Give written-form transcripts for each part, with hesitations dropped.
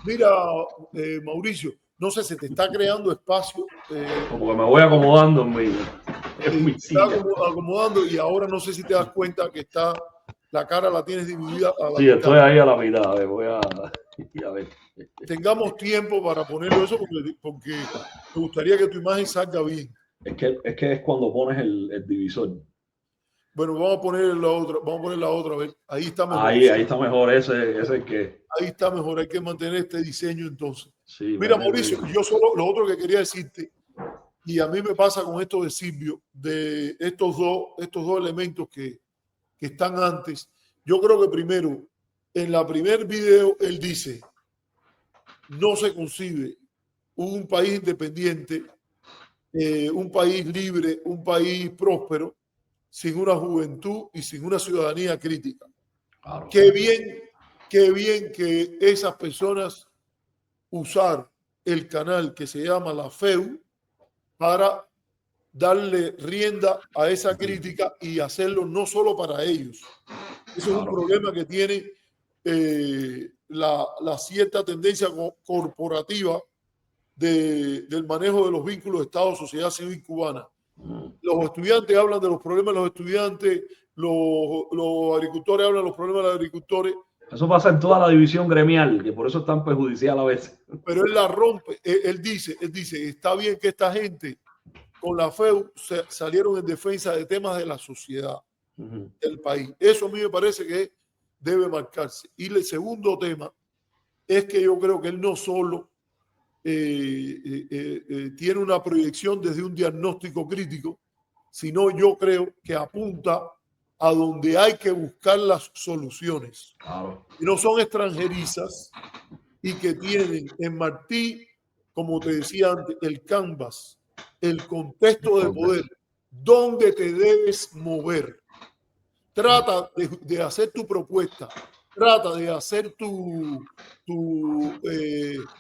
Mira, Mauricio, no sé, se te está creando espacio. Como que me voy acomodando en mi Te está silla. acomodando y ahora no sé si te das cuenta que la cara la tienes dividida a la Sí, mitad. estoy ahí a la mitad. A ver, voy a ver. Tengamos tiempo para ponerlo eso porque me gustaría que tu imagen salga bien. Es que es cuando pones el divisor. Bueno, vamos a poner la otra, a ver. Ahí está mejor. Ahí está mejor ese que. Ahí está mejor, hay que mantener este diseño entonces. Sí, Mira, Mauricio, yo solo lo otro que quería decirte, y a mí me pasa con esto de Silvio, de estos dos elementos que están antes. Yo creo que primero, en la primer video, él dice, no se concibe un país independiente, un país libre, un país próspero, sin una juventud y sin una ciudadanía crítica. Claro. Qué bien que esas personas usaron el canal que se llama La FEU para darle rienda a esa crítica y hacerlo no solo para ellos. Eso es un problema que tiene la cierta tendencia corporativa del manejo de los vínculos de Estado, sociedad civil cubana. Los estudiantes hablan de los problemas de los estudiantes, los agricultores hablan de los problemas de los agricultores. Eso pasa en toda la división gremial, que por eso es tan perjudicial a veces. Pero él la rompe. Él dice, está bien que esta gente con la FEU salieron en defensa de temas de la sociedad del país. Eso a mí me parece que debe marcarse. Y el segundo tema es que yo creo que él no solo tiene una proyección desde un diagnóstico crítico, sino yo creo que apunta a donde hay que buscar las soluciones. Claro. Y no son extranjerizas y que tienen en Martí, como te decía antes, el canvas, el contexto de poder, donde te debes mover. Trata de hacer tu propuesta, trata de hacer tu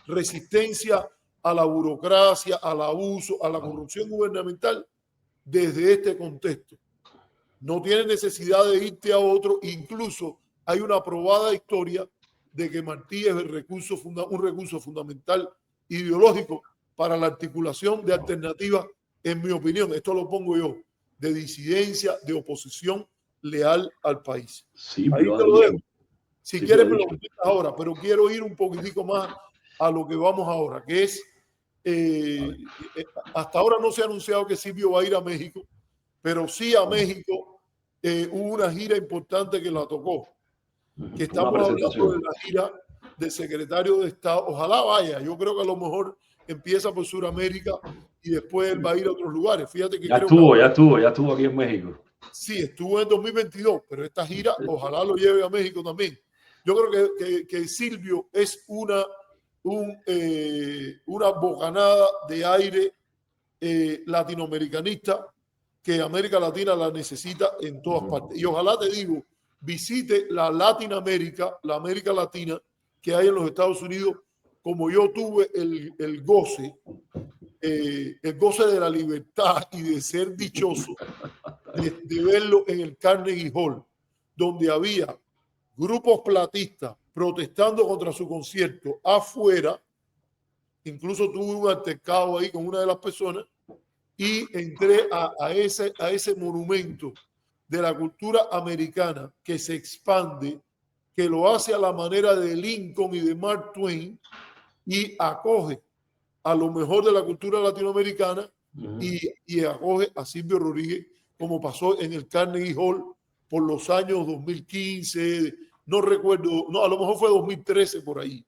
resistencia a la burocracia, al abuso, a la corrupción gubernamental desde este contexto. No tienes necesidad de irte a otro, incluso hay una probada historia de que Martí es un recurso fundamental ideológico para la articulación de alternativas, en mi opinión, esto lo pongo yo, de disidencia, de oposición leal al país. Sí, ahí te lo dejo. Si quieres me lo explicas ahora, pero quiero ir un poquitico más a lo que vamos ahora, que es, hasta ahora no se ha anunciado que Silvio va a ir a México, pero sí a México hubo una gira importante que la tocó, que estamos hablando de la gira del secretario de Estado. Ojalá vaya, yo creo que a lo mejor empieza por Sudamérica y después él va a ir a otros lugares. Fíjate que ya estuvo aquí en México. Sí, estuvo en 2022, pero esta gira ojalá lo lleve a México también. Yo creo que Silvio es una bocanada de aire latinoamericanista que América Latina la necesita en todas partes. Y ojalá, te digo, visite la Latinoamérica, la América Latina que hay en los Estados Unidos, como yo tuve el goce de la libertad y de ser dichoso de verlo en el Carnegie Hall, donde había grupos platistas protestando contra su concierto afuera. Incluso tuve un altercado ahí con una de las personas y entré a ese monumento de la cultura americana que se expande, que lo hace a la manera de Lincoln y de Mark Twain y acoge a lo mejor de la cultura latinoamericana y acoge a Silvio Rodríguez, como pasó en el Carnegie Hall por los años 2015, no recuerdo, no, a lo mejor fue 2013 por ahí.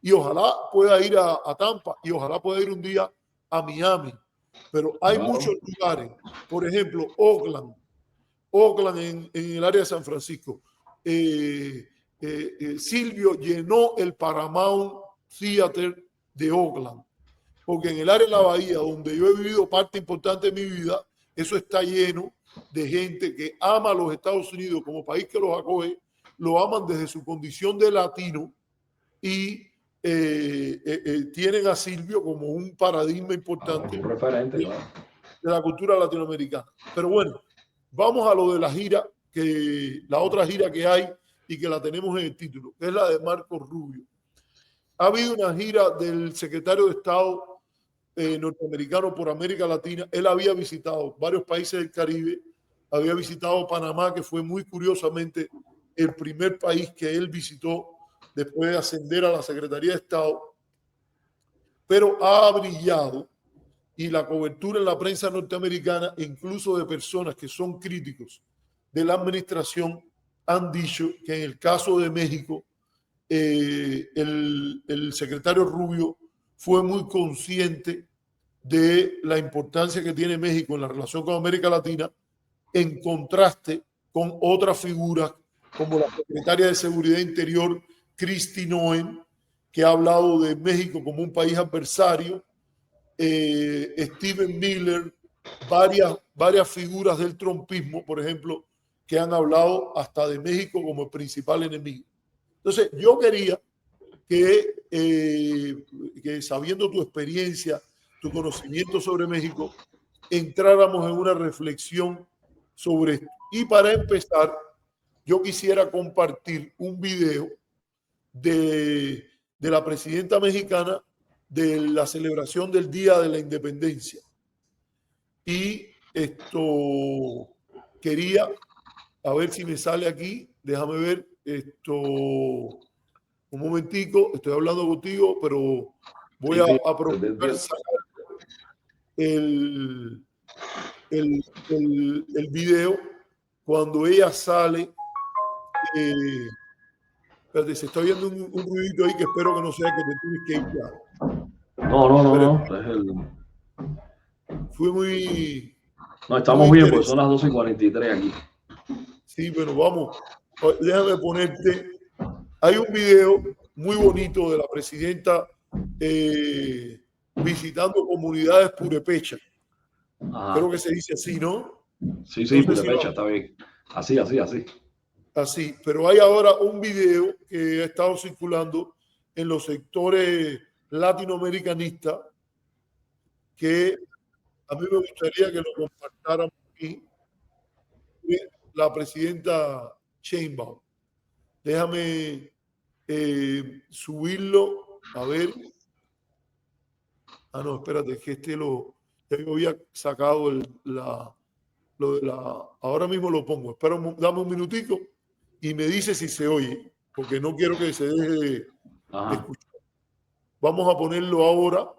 Y ojalá pueda ir a Tampa y ojalá pueda ir un día a Miami. Pero hay muchos lugares, por ejemplo, Oakland en el área de San Francisco. Silvio llenó el Paramount Theater de Oakland, porque en el área de la bahía, donde yo he vivido parte importante de mi vida, eso está lleno de gente que ama a los Estados Unidos como país que los acoge, lo aman desde su condición de latino y tienen a Silvio como un paradigma importante, un referente, de la cultura latinoamericana. Pero bueno, vamos a lo de la gira, la otra gira que hay y que la tenemos en el título, que es la de Marco Rubio. ha habido una gira del secretario de Estado norteamericano por América Latina. Él había visitado varios países del Caribe, había visitado Panamá, que fue muy curiosamente el primer país que él visitó después de ascender a la Secretaría de Estado, pero ha brillado, y la cobertura en la prensa norteamericana, incluso de personas que son críticos de la administración, han dicho que en el caso de México, el secretario Rubio fue muy consciente de la importancia que tiene México en la relación con América Latina, en contraste con otras figuras como la secretaria de Seguridad Interior, Kristi Noem, que ha hablado de México como un país adversario, Stephen Miller, varias figuras del trumpismo, por ejemplo, que han hablado hasta de México como el principal enemigo. Entonces, yo quería que sabiendo tu experiencia, tu conocimiento sobre México, entráramos en una reflexión sobre esto. Y para empezar, yo quisiera compartir un video de la presidenta mexicana de la celebración del Día de la Independencia. Y esto quería, a ver si me sale aquí, déjame ver esto, un momentico, estoy hablando contigo, pero voy a procurar sacar el video cuando ella sale. Espérate, se está oyendo un ruidito ahí que espero que no sea que te tienes que ir ya. No. Fue muy... No, estamos bien, pues son las 12:43 aquí. Sí, pero vamos, déjame ponerte. Hay un video muy bonito de la presidenta visitando comunidades purépechas. Creo que se dice así, ¿no? Sí, purépecha, está bien. Así. Así, pero hay ahora un video que ha estado circulando en los sectores latinoamericanistas que a mí me gustaría que lo compartáramos aquí. La presidenta Sheinbaum. Déjame subirlo, a ver. Ah, no, espérate, que ya yo había sacado ahora mismo lo pongo. Espera, dame un minutico y me dice si se oye, porque no quiero que se deje de escuchar. Vamos a ponerlo ahora,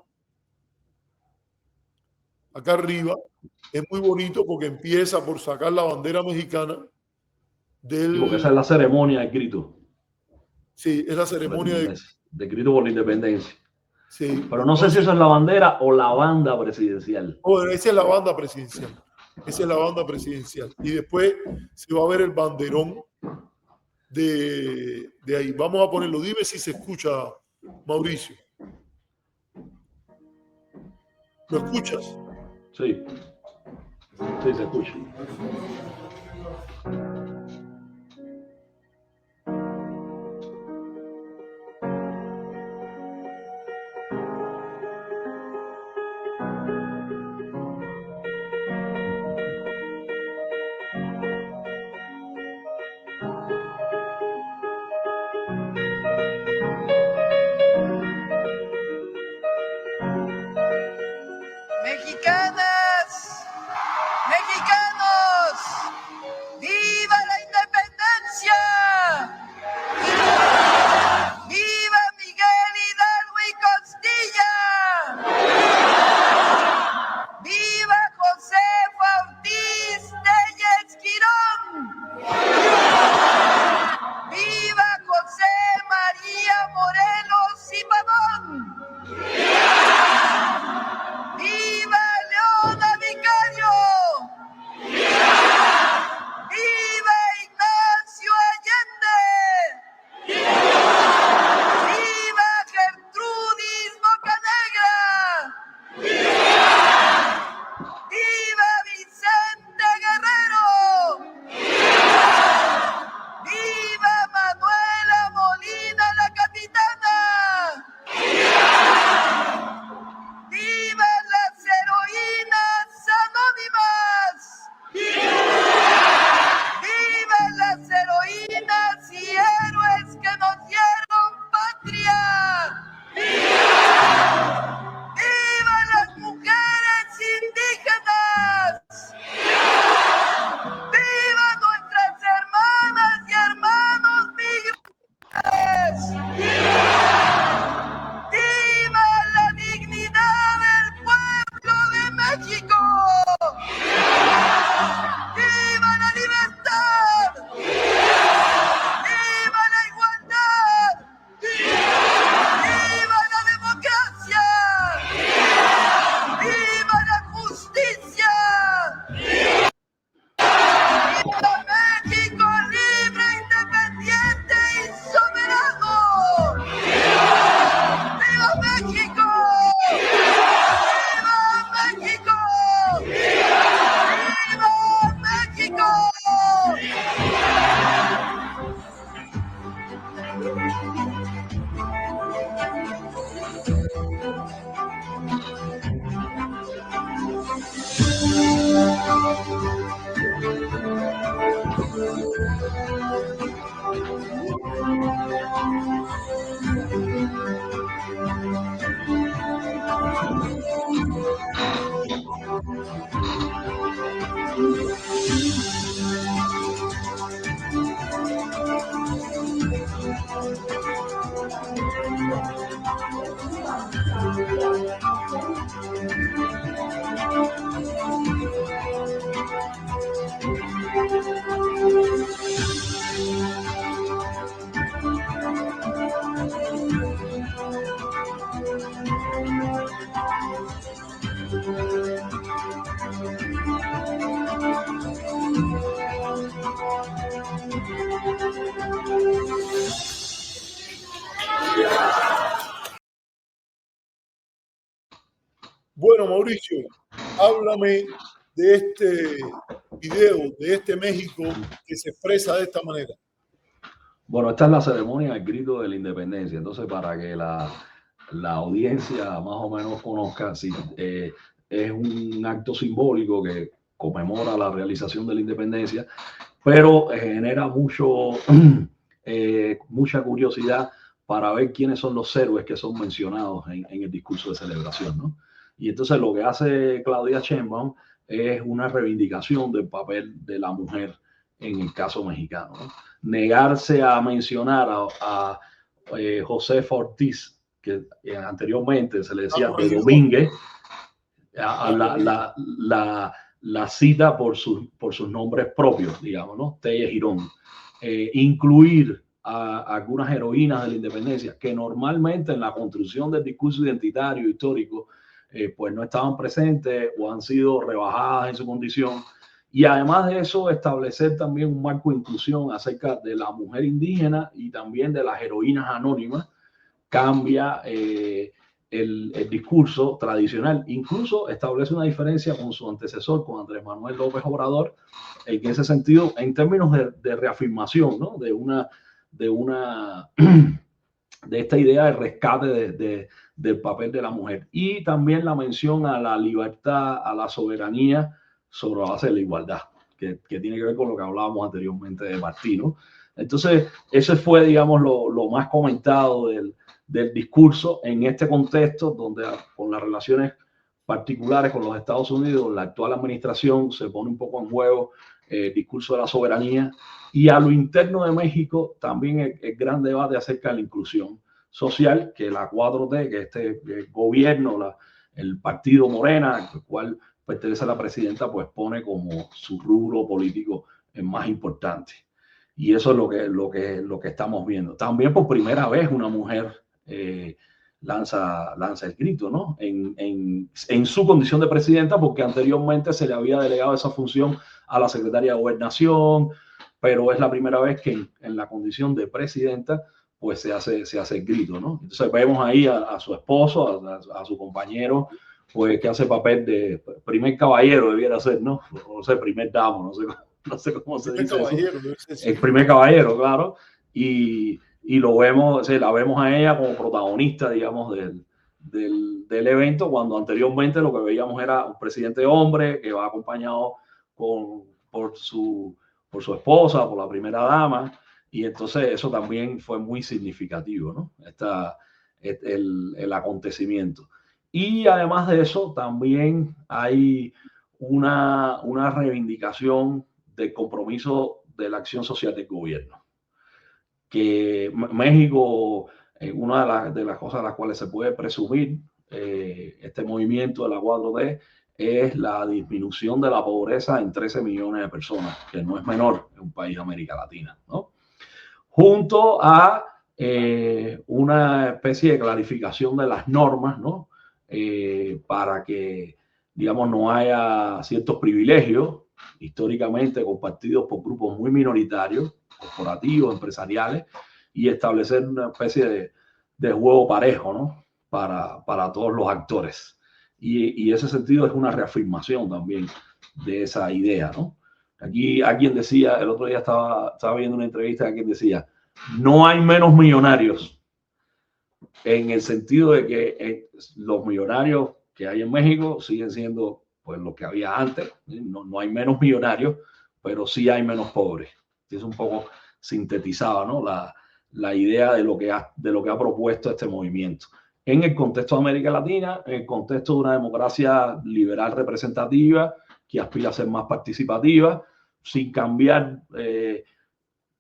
acá arriba. Es muy bonito porque empieza por sacar la bandera mexicana porque esa es la ceremonia del grito. Sí, es la ceremonia del grito por la independencia. Sí. Pero no sé si eso es la bandera o la banda presidencial. Bueno, esa es la banda presidencial. Esa es la banda presidencial. Y después se va a ver el banderón de ahí. Vamos a ponerlo. Dime si se escucha, Mauricio. ¿Lo escuchas? Sí. Sí, se escucha. Mexicanas, mexicanos, ¡viva la independencia! ¡Viva Miguel Hidalgo y Costilla! ¡Viva Josefa Ortiz Tellez Quirón! Bueno, Mauricio, háblame de este video, de este México que se expresa de esta manera. Bueno, esta es la ceremonia del grito de la independencia. Entonces, para que la audiencia más o menos conozca, sí, es un acto simbólico que conmemora la realización de la independencia, pero genera mucha curiosidad para ver quiénes son los héroes que son mencionados en el discurso de celebración, ¿no? Y entonces lo que hace Claudia Sheinbaum es una reivindicación del papel de la mujer en el caso mexicano, ¿no? Negarse a mencionar a Josefa Ortiz, que anteriormente se le decía de Domínguez, la cita por sus nombres propios, digamos, ¿no? Telle Girón. Incluir a algunas heroínas de la independencia que normalmente en la construcción del discurso identitario histórico pues no estaban presentes o han sido rebajadas en su condición. Y además de eso, establecer también un marco de inclusión acerca de la mujer indígena y también de las heroínas anónimas cambia el discurso tradicional. Incluso establece una diferencia con su antecesor, con Andrés Manuel López Obrador, en ese sentido, en términos de reafirmación, ¿no? de esta idea de rescate del papel de la mujer. Y también la mención a la libertad, a la soberanía sobre la base de la igualdad, que tiene que ver con lo que hablábamos anteriormente de Martí, ¿no? Entonces, ese fue, digamos, lo más comentado del discurso en este contexto, donde con las relaciones particulares con los Estados Unidos, la actual administración se pone un poco en juego el discurso de la soberanía, y a lo interno de México también el gran debate acerca de la inclusión social, que la 4T, que este gobierno, el partido Morena, al cual pertenece a la presidenta, pues pone como su rubro político más importante. Y eso es lo que estamos viendo. También por primera vez una mujer lanza el grito, ¿no? En su condición de presidenta, porque anteriormente se le había delegado esa función a la secretaria de Gobernación, pero es la primera vez que en la condición de presidenta pues se hace el grito, ¿no? Entonces vemos ahí a su esposo, a su compañero, pues que hace papel de primer caballero, debiera ser, ¿no? No sé, primer damo, no sé cómo se dice eso. El primer caballero, claro. Y lo vemos, la vemos a ella como protagonista, digamos, del evento, cuando anteriormente lo que veíamos era un presidente hombre que va acompañado por su esposa, por la primera dama, y entonces eso también fue muy significativo, ¿no? El acontecimiento. Y además de eso, también hay una reivindicación del compromiso de la acción social del gobierno. Que México, una de las cosas a las cuales se puede presumir este movimiento de la 4T es la disminución de la pobreza en 13 millones de personas, que no es menor en un país de América Latina, ¿no? Junto a una especie de clarificación de las normas, ¿no? Para que, digamos, no haya ciertos privilegios históricamente compartidos por grupos muy minoritarios, corporativos, empresariales, y establecer una especie de juego parejo, ¿no? Para todos los actores. Y ese sentido es una reafirmación también de esa idea, ¿no? Aquí alguien decía, el otro día estaba viendo una entrevista, alguien decía, no hay menos millonarios, en el sentido de que los millonarios que hay en México siguen siendo pues los que había antes, no hay menos millonarios, pero sí hay menos pobres. Es un poco sintetizada, ¿no? La idea de lo que ha propuesto este movimiento. En el contexto de América Latina, en el contexto de una democracia liberal representativa que aspira a ser más participativa, sin cambiar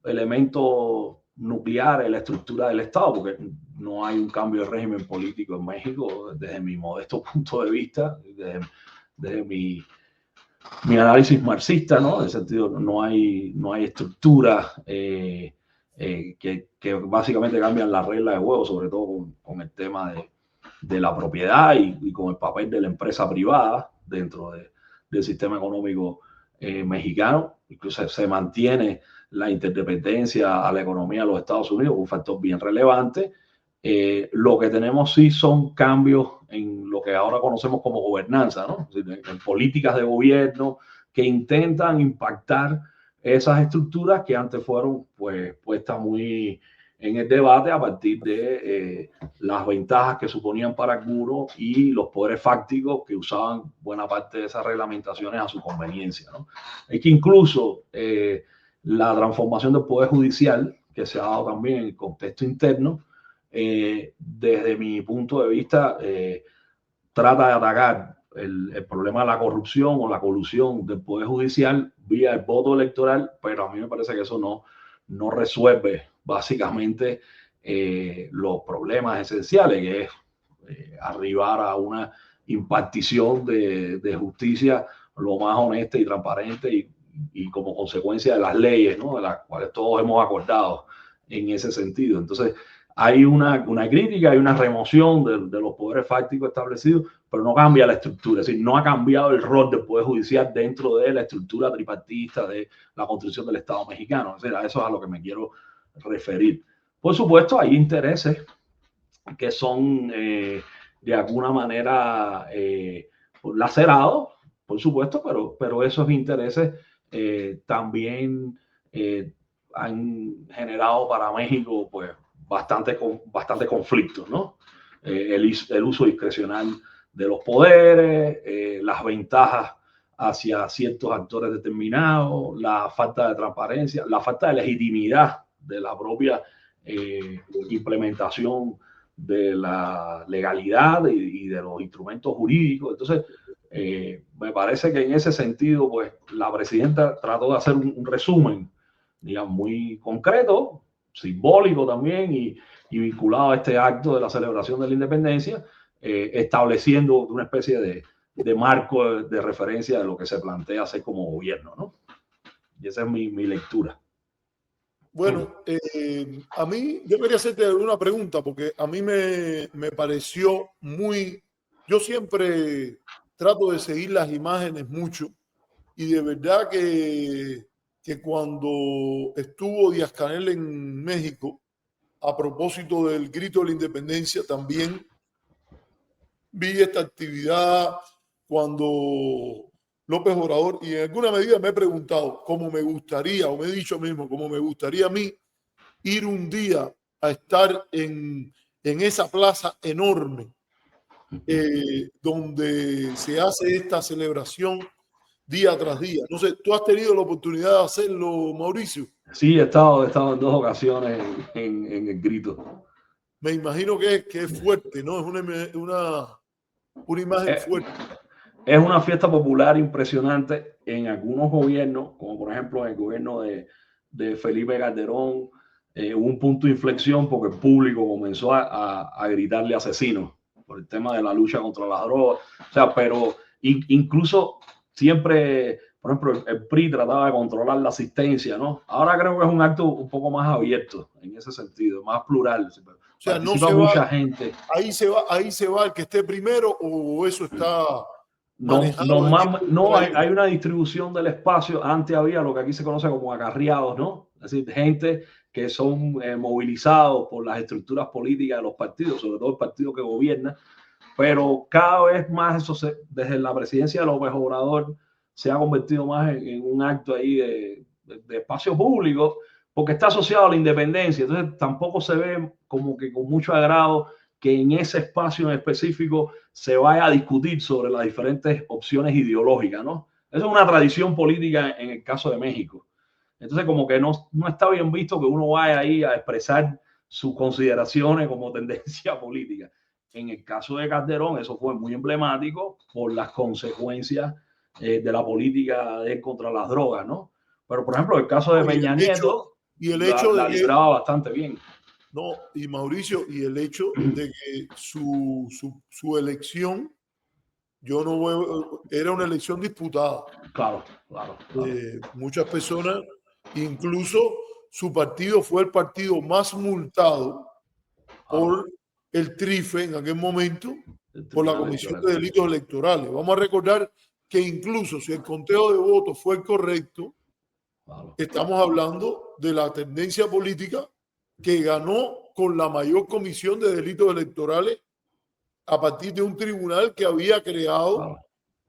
elementos nucleares en la estructura del Estado, porque no hay un cambio de régimen político en México desde mi modesto punto de vista, desde mi análisis marxista, ¿no? En el sentido, no hay estructuras que básicamente cambian las reglas de juego, sobre todo con el tema de la propiedad y con el papel de la empresa privada dentro del sistema económico mexicano. Incluso se mantiene la interdependencia a la economía de los Estados Unidos, un factor bien relevante. Lo que tenemos sí son cambios en lo que ahora conocemos como gobernanza, ¿no? En políticas de gobierno que intentan impactar esas estructuras que antes fueron pues puestas muy en el debate a partir de las ventajas que suponían para algunos y los poderes fácticos que usaban buena parte de esas reglamentaciones a su conveniencia, ¿no? Es que incluso la transformación del Poder Judicial, que se ha dado también en el contexto interno, desde mi punto de vista, trata de atacar el problema de la corrupción o la colusión del Poder Judicial vía el voto electoral, pero a mí me parece que eso no resuelve básicamente los problemas esenciales, que es arribar a una impartición de justicia lo más honesta y transparente y como consecuencia de las leyes, ¿no? De las cuales todos hemos acordado en ese sentido. Entonces, hay una crítica, hay una remoción de los poderes fácticos establecidos, pero no cambia la estructura, es decir, no ha cambiado el rol del Poder Judicial dentro de la estructura tripartita de la construcción del Estado mexicano. Es decir, a eso es a lo que me quiero referir. Por supuesto, hay intereses que son de alguna manera lacerados, por supuesto, pero esos intereses también han generado para México pues bastante conflictos, ¿no? El uso discrecional de los poderes, las ventajas hacia ciertos actores determinados, la falta de transparencia, la falta de legitimidad de la propia implementación de la legalidad y de los instrumentos jurídicos. Entonces, me parece que en ese sentido, pues la presidenta trató de hacer un resumen, digamos, muy concreto, simbólico también y vinculado a este acto de la celebración de la independencia, estableciendo una especie de marco de referencia de lo que se plantea hacer como gobierno, ¿no? Y esa es mi lectura. Bueno, a mí, yo quería hacerte una pregunta porque a mí me pareció muy, yo siempre trato de seguir las imágenes mucho y de verdad que cuando estuvo Díaz-Canel en México, a propósito del grito de la independencia, también vi esta actividad cuando López Obrador, y en alguna medida me he preguntado cómo me gustaría, o me he dicho mismo, cómo me gustaría a mí ir un día a estar en esa plaza enorme donde se hace esta celebración día tras día. No sé, ¿tú has tenido la oportunidad de hacerlo, Mauricio? Sí, he estado en 2 ocasiones en el grito. Me imagino que es fuerte, ¿no? Es una imagen fuerte. Es una fiesta popular impresionante en algunos gobiernos, como por ejemplo en el gobierno de Felipe Calderón. Hubo un punto de inflexión porque el público comenzó a gritarle asesinos por el tema de la lucha contra las drogas. O sea, pero incluso siempre, por ejemplo, el PRI trataba de controlar la asistencia, ¿no? Ahora creo que es un acto un poco más abierto en ese sentido, más plural. O sea, no se mucha va, gente. Ahí se va el que esté primero, o eso está No, hay una distribución del espacio. Antes había lo que aquí se conoce como acarreados, ¿no? Es decir, gente que son movilizados por las estructuras políticas de los partidos, sobre todo el partido que gobierna, pero cada vez más eso desde la presidencia de López Obrador se ha convertido más en un acto ahí de espacio público, porque está asociado a la independencia. Entonces tampoco se ve como que con mucho agrado que en ese espacio en específico se vaya a discutir sobre las diferentes opciones ideológicas, ¿no? Eso es una tradición política en el caso de México. Entonces, como que no está bien visto que uno vaya ahí a expresar sus consideraciones como tendencia política. En el caso de Calderón, eso fue muy emblemático por las consecuencias de la política de contra las drogas, ¿no? Pero, por ejemplo, el caso de Peña Nieto la libraba bastante bien. No, y Mauricio, y el hecho de que su elección, yo no veo, era una elección disputada. Claro. Muchas personas, incluso su partido fue el partido más multado por el TRIFE en aquel momento, por la Comisión de Delitos Electorales. Vamos a recordar que incluso si el conteo de votos fue correcto, estamos hablando de la tendencia política que ganó con la mayor comisión de delitos electorales a partir de un tribunal que había creado Claro,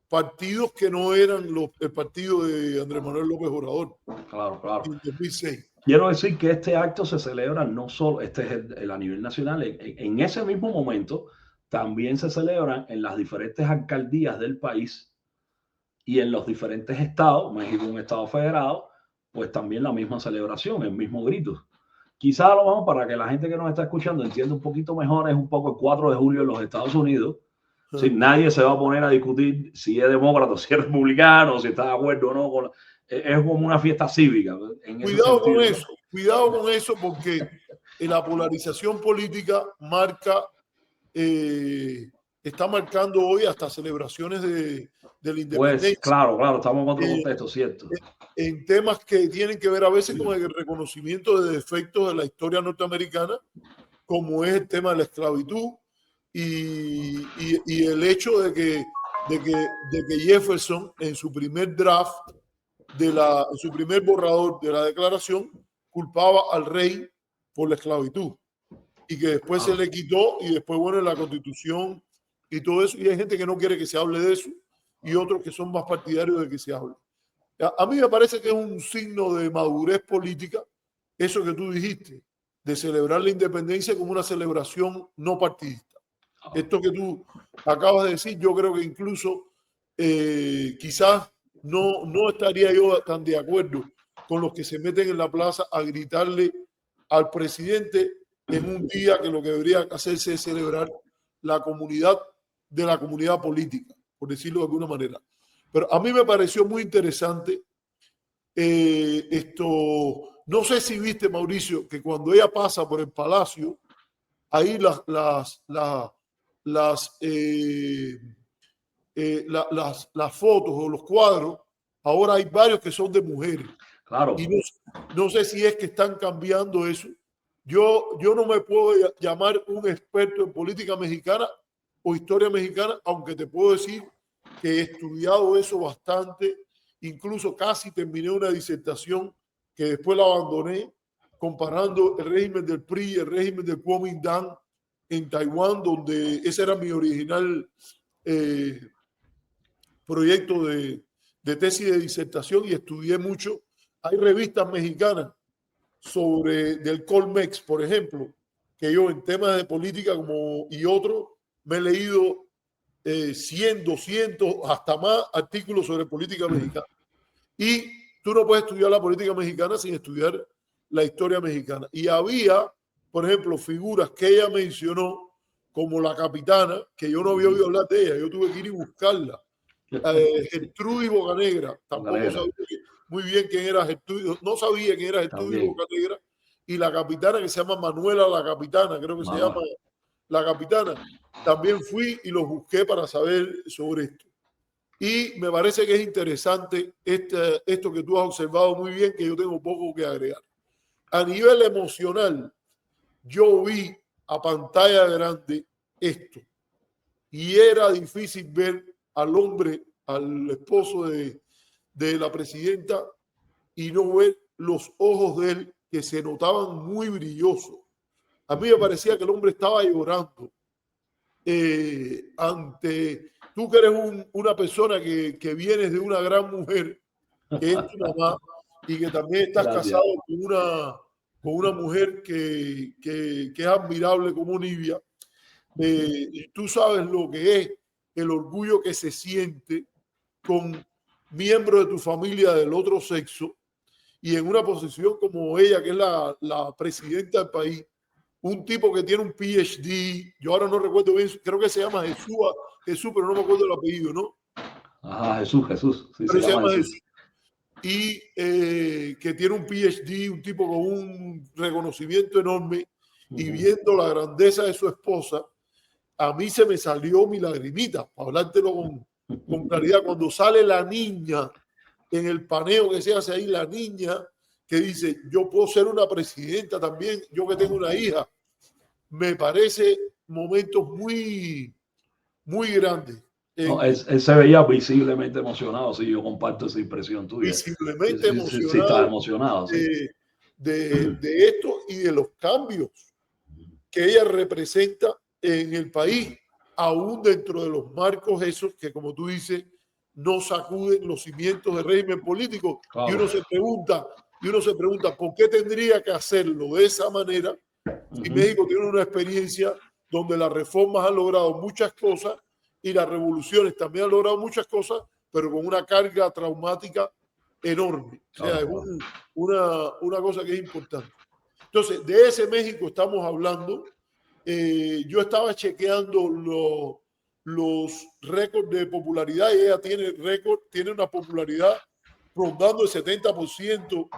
partidos que no eran el partido de Andrés Manuel López Obrador claro, claro. en 2006. Quiero decir que este acto se celebra no solo, este es a nivel nacional, en ese mismo momento también se celebran en las diferentes alcaldías del país y en los diferentes estados. México es un estado federado, pues también la misma celebración, el mismo grito. Quizás a lo mejor para que la gente que nos está escuchando entienda un poquito mejor, es un poco el 4 de julio en los Estados Unidos. Sí, nadie se va a poner a discutir si es demócrata, si es republicano, si está de acuerdo o no. Es como una fiesta cívica. Cuidado con eso, cuidado con eso, porque la polarización política marca, está marcando hoy hasta celebraciones de la independencia. Pues claro, estamos en otro contexto, cierto. En temas que tienen que ver a veces con el reconocimiento de defectos de la historia norteamericana, como es el tema de la esclavitud y el hecho de que Jefferson en su primer draft, en su primer borrador de la declaración, culpaba al rey por la esclavitud y que después se le quitó y después, bueno, en la Constitución y todo eso, y hay gente que no quiere que se hable de eso y otros que son más partidarios de que se hable. A mí me parece que es un signo de madurez política eso que tú dijiste, de celebrar la independencia como una celebración no partidista. Esto que tú acabas de decir, yo creo que incluso quizás no estaría yo tan de acuerdo con los que se meten en la plaza a gritarle al presidente en un día que lo que debería hacerse es celebrar la comunidad política, por decirlo de alguna manera. Pero a mí me pareció muy interesante esto. No sé si viste, Mauricio, que cuando ella pasa por el palacio, ahí las fotos o los cuadros, ahora hay varios que son de mujeres. Claro. Y no sé si es que están cambiando eso. Yo no me puedo llamar un experto en política mexicana o historia mexicana, aunque te puedo decir que he estudiado eso bastante. Incluso casi terminé una disertación que después la abandoné, comparando el régimen del PRI y el régimen del Kuomintang en Taiwán, donde ese era mi original proyecto de tesis de disertación, y estudié mucho. Hay revistas mexicanas del Colmex, por ejemplo, que yo en temas de política y otros me he leído 100, 200, hasta más artículos sobre política mexicana. Y tú no puedes estudiar la política mexicana sin estudiar la historia mexicana. Y había, por ejemplo, figuras que ella mencionó, como la capitana, que yo no había oído hablar de ella, yo tuve que ir y buscarla. Gertrudis Bocanegra, tampoco sabía muy bien quién era Gertrudis, no sabía quién era Gertrudis Bocanegra. Y la capitana, que se llama Manuela la Capitana, creo que se llama la Capitana, también fui y los busqué para saber sobre esto. Y me parece que es interesante esto que tú has observado muy bien, que yo tengo poco que agregar. A nivel emocional, yo vi a pantalla grande esto y era difícil ver al hombre, al esposo de la presidenta, y no ver los ojos de él, que se notaban muy brillosos. A mí me parecía que el hombre estaba llorando ante... Tú que eres una persona que vienes de una gran mujer, que es tu mamá, y que también estás casado con una mujer que es admirable como Nivia. Tú sabes lo que es el orgullo que se siente con miembros de tu familia del otro sexo, y en una posición como ella, que es la presidenta del país, un tipo que tiene un PhD, yo ahora no recuerdo bien, creo que se llama Jesús, pero no me acuerdo el apellido, ¿no? Ajá, Jesús. Sí, se llama Jesús. Y que tiene un PhD, un tipo con un reconocimiento enorme, y viendo la grandeza de su esposa, a mí se me salió mi lagrimita, para hablártelo con claridad, cuando sale la niña en el paneo que se hace ahí, la niña que dice, yo puedo ser una presidenta también, yo que tengo una hija. Me parece momentos muy, muy grandes. No, él se veía visiblemente emocionado, sí, yo comparto esa impresión tuya. Visiblemente emocionado. Sí, está emocionado. Sí. De esto y de los cambios que ella representa en el país aún dentro de los marcos esos que, como tú dices, no sacuden los cimientos del régimen político. Claro. Y uno se pregunta, ¿por qué tendría que hacerlo de esa manera si México tiene una experiencia donde las reformas han logrado muchas cosas y las revoluciones también han logrado muchas cosas, pero con una carga traumática enorme? O sea, es una cosa que es importante. Entonces, de ese México estamos hablando. Yo estaba chequeando los récords de popularidad y ella tiene una popularidad rondando el 70%,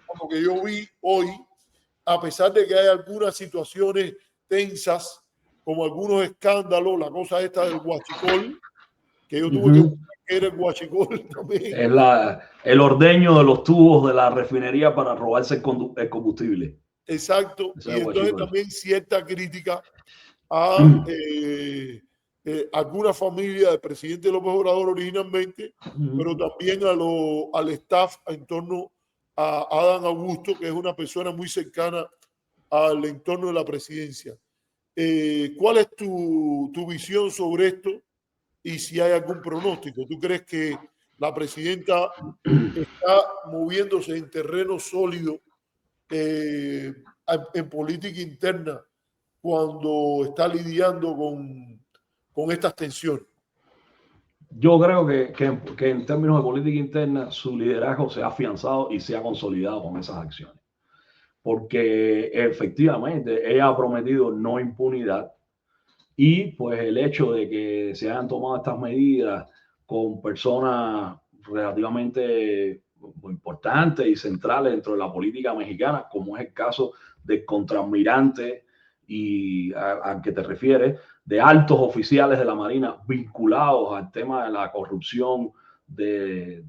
como que yo vi hoy, a pesar de que hay algunas situaciones tensas, como algunos escándalos, la cosa esta del huachicol, que yo tuve que buscar que era el huachicol también. Es el ordeño de los tubos de la refinería para robarse el combustible. Exacto. Ese Y es entonces huachicol. también cierta crítica a alguna familia del presidente López Obrador originalmente, pero también al staff en torno a Adán Augusto, que es una persona muy cercana al entorno de la presidencia. ¿Cuál es tu visión sobre esto y si hay algún pronóstico? ¿Tú crees que la presidenta está moviéndose en terreno sólido en política interna cuando está lidiando con estas tensiones? Yo creo que en términos de política interna su liderazgo se ha afianzado y se ha consolidado con esas acciones. Porque efectivamente ella ha prometido no impunidad y pues el hecho de que se hayan tomado estas medidas con personas relativamente importantes y centrales dentro de la política mexicana, como es el caso del contraalmirante y al que te refieres, de altos oficiales de la Marina vinculados al tema de la corrupción del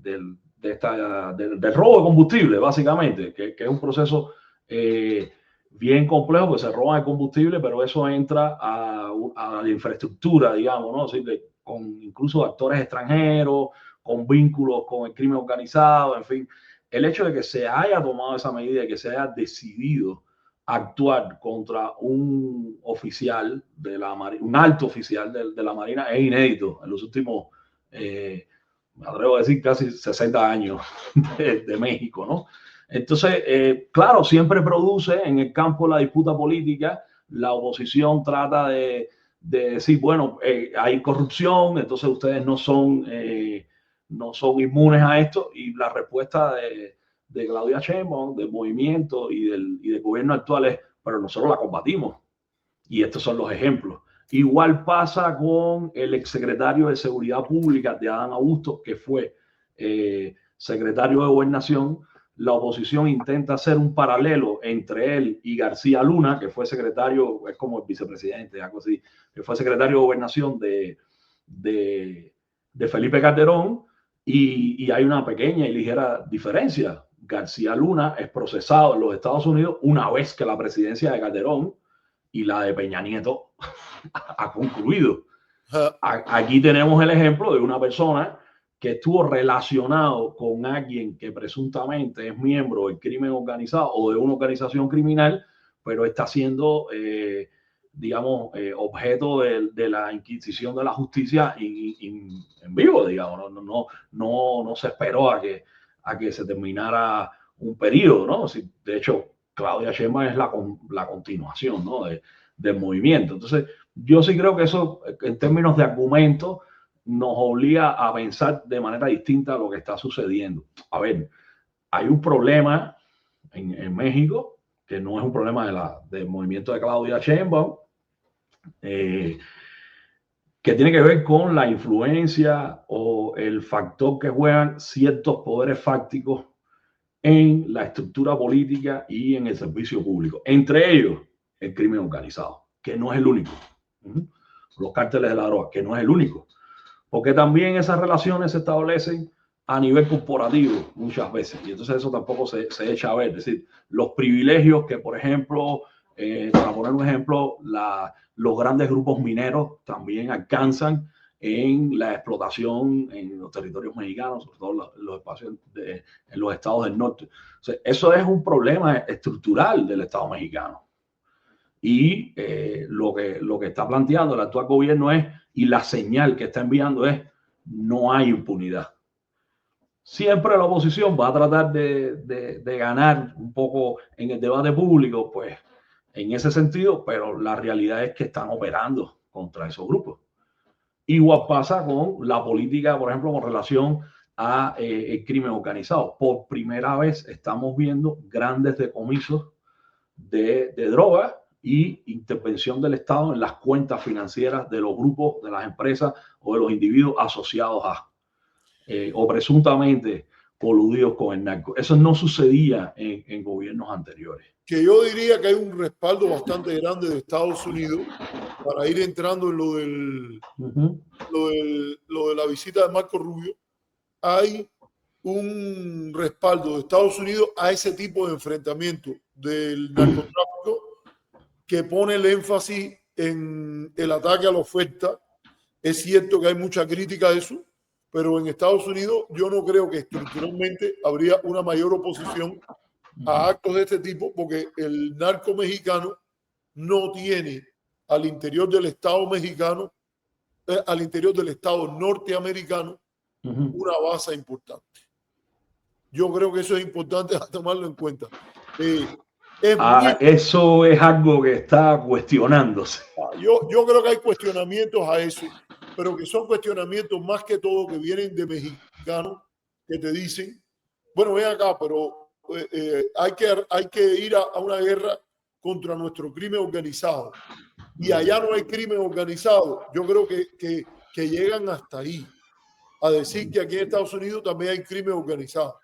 robo de combustible, básicamente, que es un proceso bien complejo, que se roban el combustible, pero eso entra a la infraestructura, digamos, ¿no? Así que con incluso actores extranjeros, con vínculos con el crimen organizado, en fin. El hecho de que se haya tomado esa medida y que se haya decidido actuar contra un oficial de la Marina, un alto oficial de la Marina, es inédito en los últimos, me atrevo a decir, casi 60 años de México, ¿no? Entonces, claro, siempre produce en el campo de la disputa política, la oposición trata de decir, bueno, hay corrupción, entonces ustedes no son inmunes a esto, y la respuesta de Claudia Sheinbaum, del movimiento y del gobierno actual es, pero nosotros la combatimos. Y estos son los ejemplos. Igual pasa con el exsecretario de Seguridad Pública de Adán Augusto, que fue secretario de Gobernación. La oposición intenta hacer un paralelo entre él y García Luna, que fue secretario, es como el vicepresidente, algo así, que fue secretario de Gobernación de Felipe Calderón, y hay una pequeña y ligera diferencia. García Luna es procesado en los Estados Unidos una vez que la presidencia de Calderón y la de Peña Nieto ha concluido. Aquí tenemos el ejemplo de una persona que estuvo relacionado con alguien que presuntamente es miembro del crimen organizado o de una organización criminal, pero está siendo, digamos, objeto de la inquisición de la justicia en vivo, digamos. No se esperó a que se terminara un periodo, ¿no? De hecho, Claudia Sheinbaum es la continuación, ¿no? del movimiento. Entonces, yo sí creo que eso, en términos de argumentos, nos obliga a pensar de manera distinta a lo que está sucediendo. A ver, hay un problema en México, que no es un problema del movimiento de Claudia Sheinbaum, que tiene que ver con la influencia o el factor que juegan ciertos poderes fácticos en la estructura política y en el servicio público. Entre ellos, el crimen organizado, que no es el único. Los cárteles de la droga, que no es el único. Porque también esas relaciones se establecen a nivel corporativo muchas veces. Y entonces eso tampoco se echa a ver. Es decir, los privilegios que, por ejemplo, para poner un ejemplo, los grandes grupos mineros también alcanzan en la explotación en los territorios mexicanos, sobre todo en los espacios en los estados del norte. O sea, eso es un problema estructural del Estado mexicano. Y lo que está planteando el actual gobierno es, y la señal que está enviando es, no hay impunidad. Siempre la oposición va a tratar de ganar un poco en el debate público, pues en ese sentido, pero la realidad es que están operando contra esos grupos. Igual pasa con la política, por ejemplo, con relación a el crimen organizado. Por primera vez estamos viendo grandes decomisos de drogas y intervención del Estado en las cuentas financieras de los grupos, de las empresas o de los individuos asociados a o presuntamente coludidos con el narco. Eso no sucedía en gobiernos anteriores. Que yo diría que hay un respaldo bastante grande de Estados Unidos para ir entrando en lo de la visita de Marco Rubio. Hay un respaldo de Estados Unidos a ese tipo de enfrentamiento del narcotráfico que pone el énfasis en el ataque a la oferta. Es cierto que hay mucha crítica a eso, pero en Estados Unidos yo no creo que estructuralmente habría una mayor oposición a actos de este tipo, porque el narco mexicano no tiene al interior del Estado mexicano, al interior del Estado norteamericano, una base importante. Yo creo que eso es importante tomarlo en cuenta. Eso es algo que está cuestionándose. Yo creo que hay cuestionamientos a eso, pero que son cuestionamientos más que todo que vienen de mexicanos que te dicen, bueno, ven acá, pero hay que ir a una guerra contra nuestro crimen organizado. Y allá no hay crimen organizado. Yo creo que llegan hasta ahí, a decir que aquí en Estados Unidos también hay crimen organizado.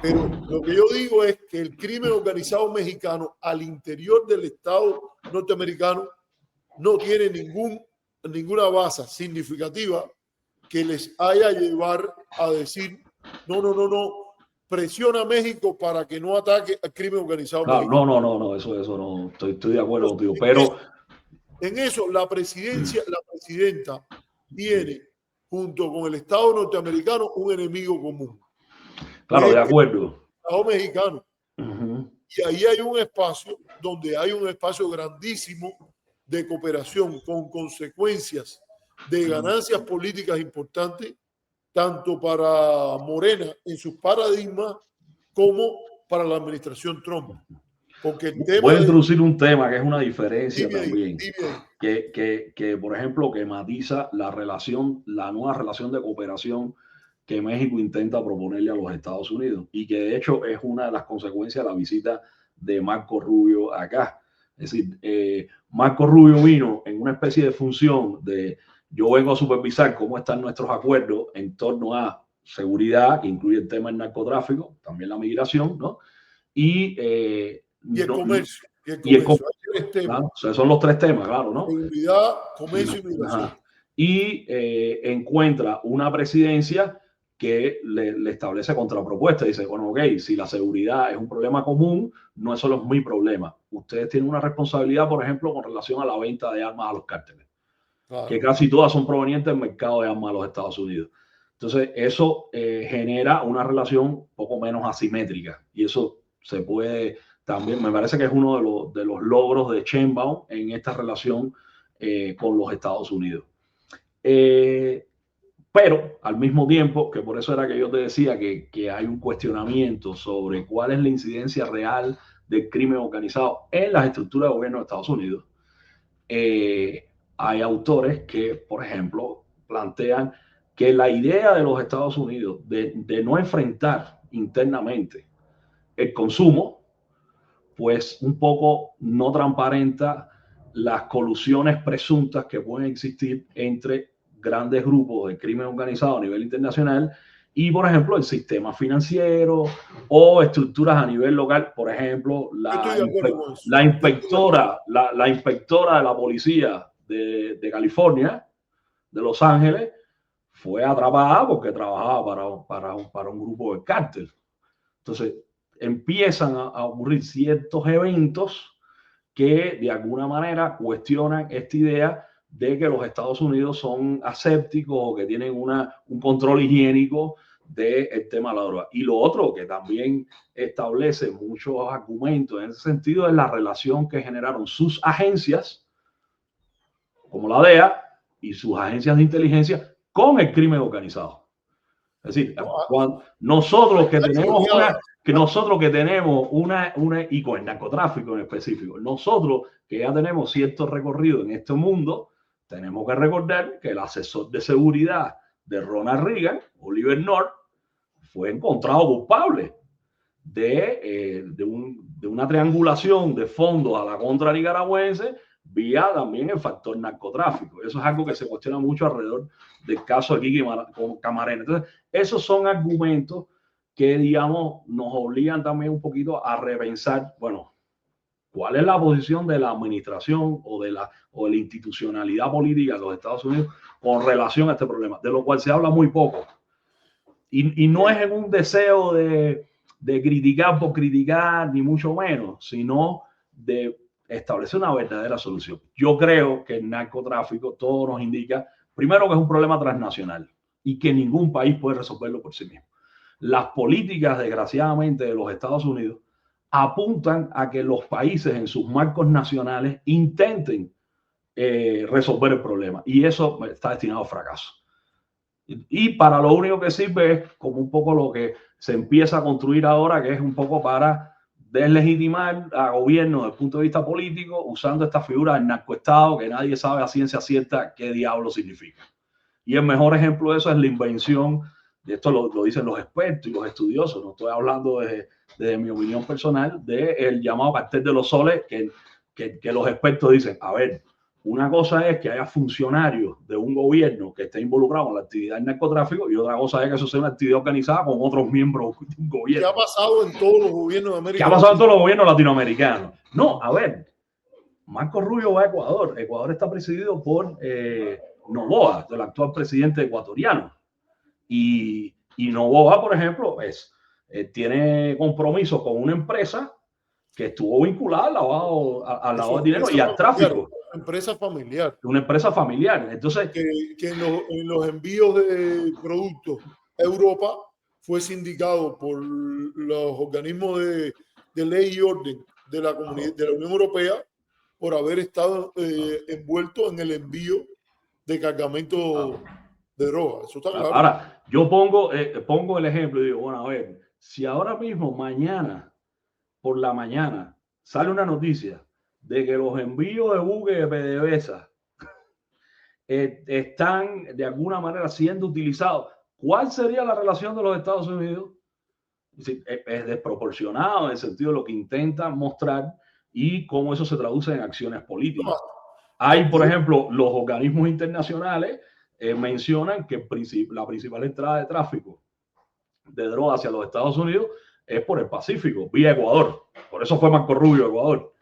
Pero lo que yo digo es que el crimen organizado mexicano al interior del Estado norteamericano no tiene ninguna base significativa que les haya llevar a decir no, presiona a México para que no ataque al crimen organizado mexicano. No, eso no, estoy de acuerdo contigo, pero en eso la presidenta tiene junto con el Estado norteamericano un enemigo común. Claro, de acuerdo. El Estado mexicano. Y ahí hay un espacio donde hay un espacio grandísimo de cooperación con consecuencias de ganancias políticas importantes, tanto para Morena en sus paradigmas como para la administración Trump. Porque el tema voy a introducir un tema que es una diferencia también, que por ejemplo, que matiza la nueva relación de cooperación que México intenta proponerle a los Estados Unidos y que de hecho es una de las consecuencias de la visita de Marco Rubio acá. Es decir, Marco Rubio vino en una especie de función de yo vengo a supervisar cómo están nuestros acuerdos en torno a seguridad, que incluye el tema del narcotráfico, también la migración, ¿no? Y el comercio. Claro, o sea, son los tres temas, claro, ¿no? Seguridad, comercio y migración. Y encuentra una presidencia que le establece contrapropuesta. Dice, bueno, ok, si la seguridad es un problema común, no es solo mi problema. Ustedes tienen una responsabilidad, por ejemplo, con relación a la venta de armas a los cárteles, que casi todas son provenientes del mercado de armas de los Estados Unidos. Entonces, eso genera una relación un poco menos asimétrica y eso se puede también, me parece que es uno de los logros de Sheinbaum en esta relación con los Estados Unidos. Pero al mismo tiempo, que por eso era que yo te decía que hay un cuestionamiento sobre cuál es la incidencia real del crimen organizado en las estructuras de gobierno de Estados Unidos, hay autores que, por ejemplo, plantean que la idea de los Estados Unidos de no enfrentar internamente el consumo, pues un poco no transparenta las colusiones presuntas que pueden existir entre grandes grupos de crimen organizado a nivel internacional y, por ejemplo, el sistema financiero o estructuras a nivel local. Por ejemplo, la inspectora de la policía de California, de Los Ángeles, fue atrapada porque trabajaba para un grupo de cártel. Entonces, empiezan a ocurrir ciertos eventos que de alguna manera cuestionan esta idea de que los Estados Unidos son asépticos o que tienen un control higiénico del tema de la droga. Y lo otro que también establece muchos argumentos en ese sentido es la relación que generaron sus agencias, como la DEA y sus agencias de inteligencia, con el crimen organizado. Es decir, nosotros que tenemos una, y con el narcotráfico en específico, nosotros que ya tenemos cierto recorrido en este mundo, tenemos que recordar que el asesor de seguridad de Ronald Reagan, Oliver North, fue encontrado culpable de una triangulación de fondos a la contra nicaragüense vía también el factor narcotráfico. Eso es algo que se cuestiona mucho alrededor del caso de Kiki Camarena. Entonces, esos son argumentos que, digamos, nos obligan también un poquito a repensar, bueno, cuál es la posición de la administración o de la institucionalidad política de los Estados Unidos con relación a este problema, de lo cual se habla muy poco. Y no es en un deseo de criticar por criticar, ni mucho menos, sino de establecer una verdadera solución. Yo creo que el narcotráfico, todo nos indica, primero, que es un problema transnacional y que ningún país puede resolverlo por sí mismo. Las políticas, desgraciadamente, de los Estados Unidos apuntan a que los países en sus marcos nacionales intenten resolver el problema, y eso está destinado a fracaso. Y para lo único que sirve es como un poco lo que se empieza a construir ahora, que es un poco para deslegitimar a gobiernos desde el punto de vista político, usando esta figura del narcoestado que nadie sabe a ciencia cierta qué diablo significa. Y el mejor ejemplo de eso es la invención, y esto lo dicen los expertos y los estudiosos, no estoy hablando de mi opinión personal, del llamado cartel de los soles, que los expertos dicen, a ver, una cosa es que haya funcionarios de un gobierno que esté involucrado en la actividad del narcotráfico, y otra cosa es que eso sea una actividad organizada con otros miembros de un gobierno. ¿Qué ha pasado en todos los gobiernos de América? ¿Qué ha pasado en todos los gobiernos latinoamericanos? No, a ver, Marco Rubio va a Ecuador. Ecuador está presidido por Noboa, el actual presidente ecuatoriano. Y Noboa, por ejemplo, tiene compromisos con una empresa que estuvo vinculada al lavado de dinero y al tráfico. Una empresa familiar. Una empresa familiar. Entonces, que en los envíos de productos a Europa fue sindicado por los organismos de ley y orden de la comunidad, de la Unión Europea, por haber estado envuelto en el envío de cargamento de droga. Eso está claro. Ahora, yo pongo el ejemplo y digo, bueno, a ver, si ahora mismo, mañana, por la mañana, sale una noticia de que los envíos de buques de PDVSA están de alguna manera siendo utilizados, ¿cuál sería la relación de los Estados Unidos? Es desproporcionado en el sentido de lo que intentan mostrar y cómo eso se traduce en acciones políticas. Hay, por ejemplo, los organismos internacionales mencionan que la principal entrada de tráfico de drogas hacia los Estados Unidos es por el Pacífico, vía Ecuador. Por eso fue Marco Rubio a Ecuador.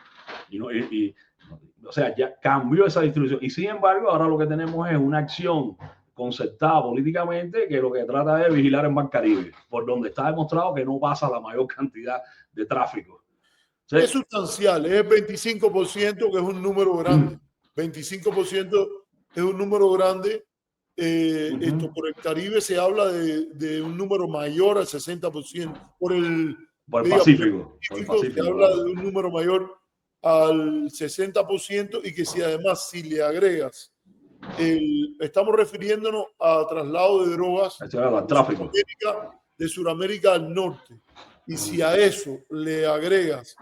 O sea, ya cambió esa distribución. Y sin embargo, ahora lo que tenemos es una acción concertada políticamente que lo que trata es vigilar el Mar Caribe, por donde está demostrado que no pasa la mayor cantidad de tráfico. O sea, es sustancial, es el 25%, que es un número grande. 25% es un número grande. Esto por el Caribe se habla de un número mayor al 60%. Por el Pacífico. Se habla de un número mayor al 60%, y que si además si le agregas estamos refiriéndonos a traslado de drogas de Sudamérica al norte, y si a eso le agregas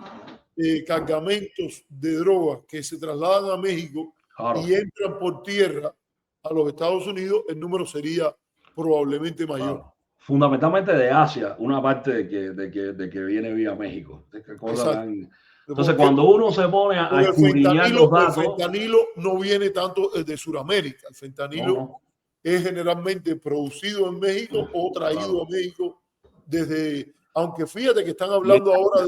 cargamentos de drogas que se trasladan a México y entran por tierra a los Estados Unidos, el número sería probablemente mayor. Fundamentalmente de Asia, una parte de que viene vía México. Entonces, cuando uno se pone a escudriñar los datos... El fentanilo no viene tanto de Sudamérica. El fentanilo es generalmente producido en México o traído a México desde... Aunque fíjate que están hablando ahora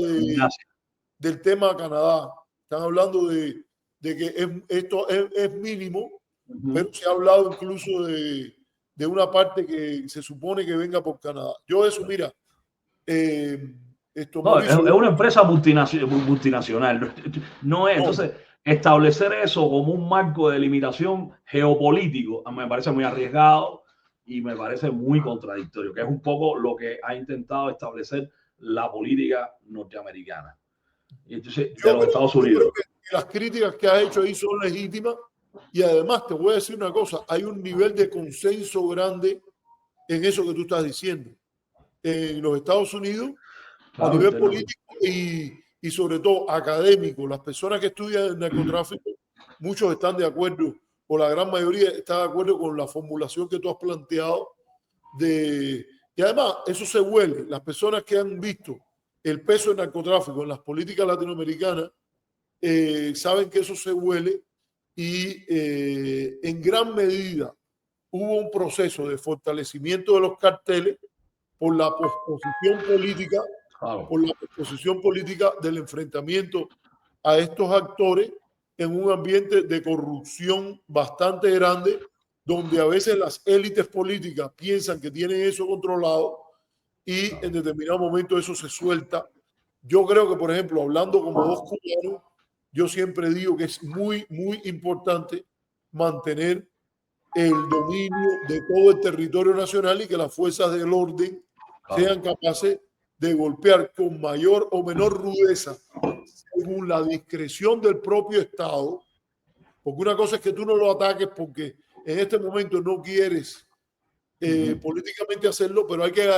del tema Canadá. Están hablando de que esto es mínimo, pero se ha hablado incluso de una parte que se supone que venga por Canadá. Yo eso, mira... es una empresa multinacional. No es. Entonces, establecer eso como un marco de limitación geopolítico me parece muy arriesgado, y me parece muy contradictorio, que es un poco lo que ha intentado establecer la política norteamericana. Y entonces, de los Estados Unidos. Yo creo que las críticas que has hecho ahí son legítimas y además te voy a decir una cosa, hay un nivel de consenso grande en eso que tú estás diciendo. En los Estados Unidos, Claro, a nivel político y sobre todo académico, las personas que estudian el narcotráfico, muchos están de acuerdo, o la gran mayoría está de acuerdo con la formulación que tú has planteado y además eso se huele. Las personas que han visto el peso del narcotráfico en las políticas latinoamericanas saben que eso se huele y en gran medida hubo un proceso de fortalecimiento de los carteles por la posposición política, del enfrentamiento a estos actores en un ambiente de corrupción bastante grande, donde a veces las élites políticas piensan que tienen eso controlado y en determinado momento eso se suelta. Yo creo que, por ejemplo, hablando como dos cubanos, yo siempre digo que es muy, muy importante mantener el dominio de todo el territorio nacional y que las fuerzas del orden sean capaces de golpear con mayor o menor rudeza según la discreción del propio Estado, porque una cosa es que tú no lo ataques porque en este momento no quieres políticamente hacerlo, pero hay que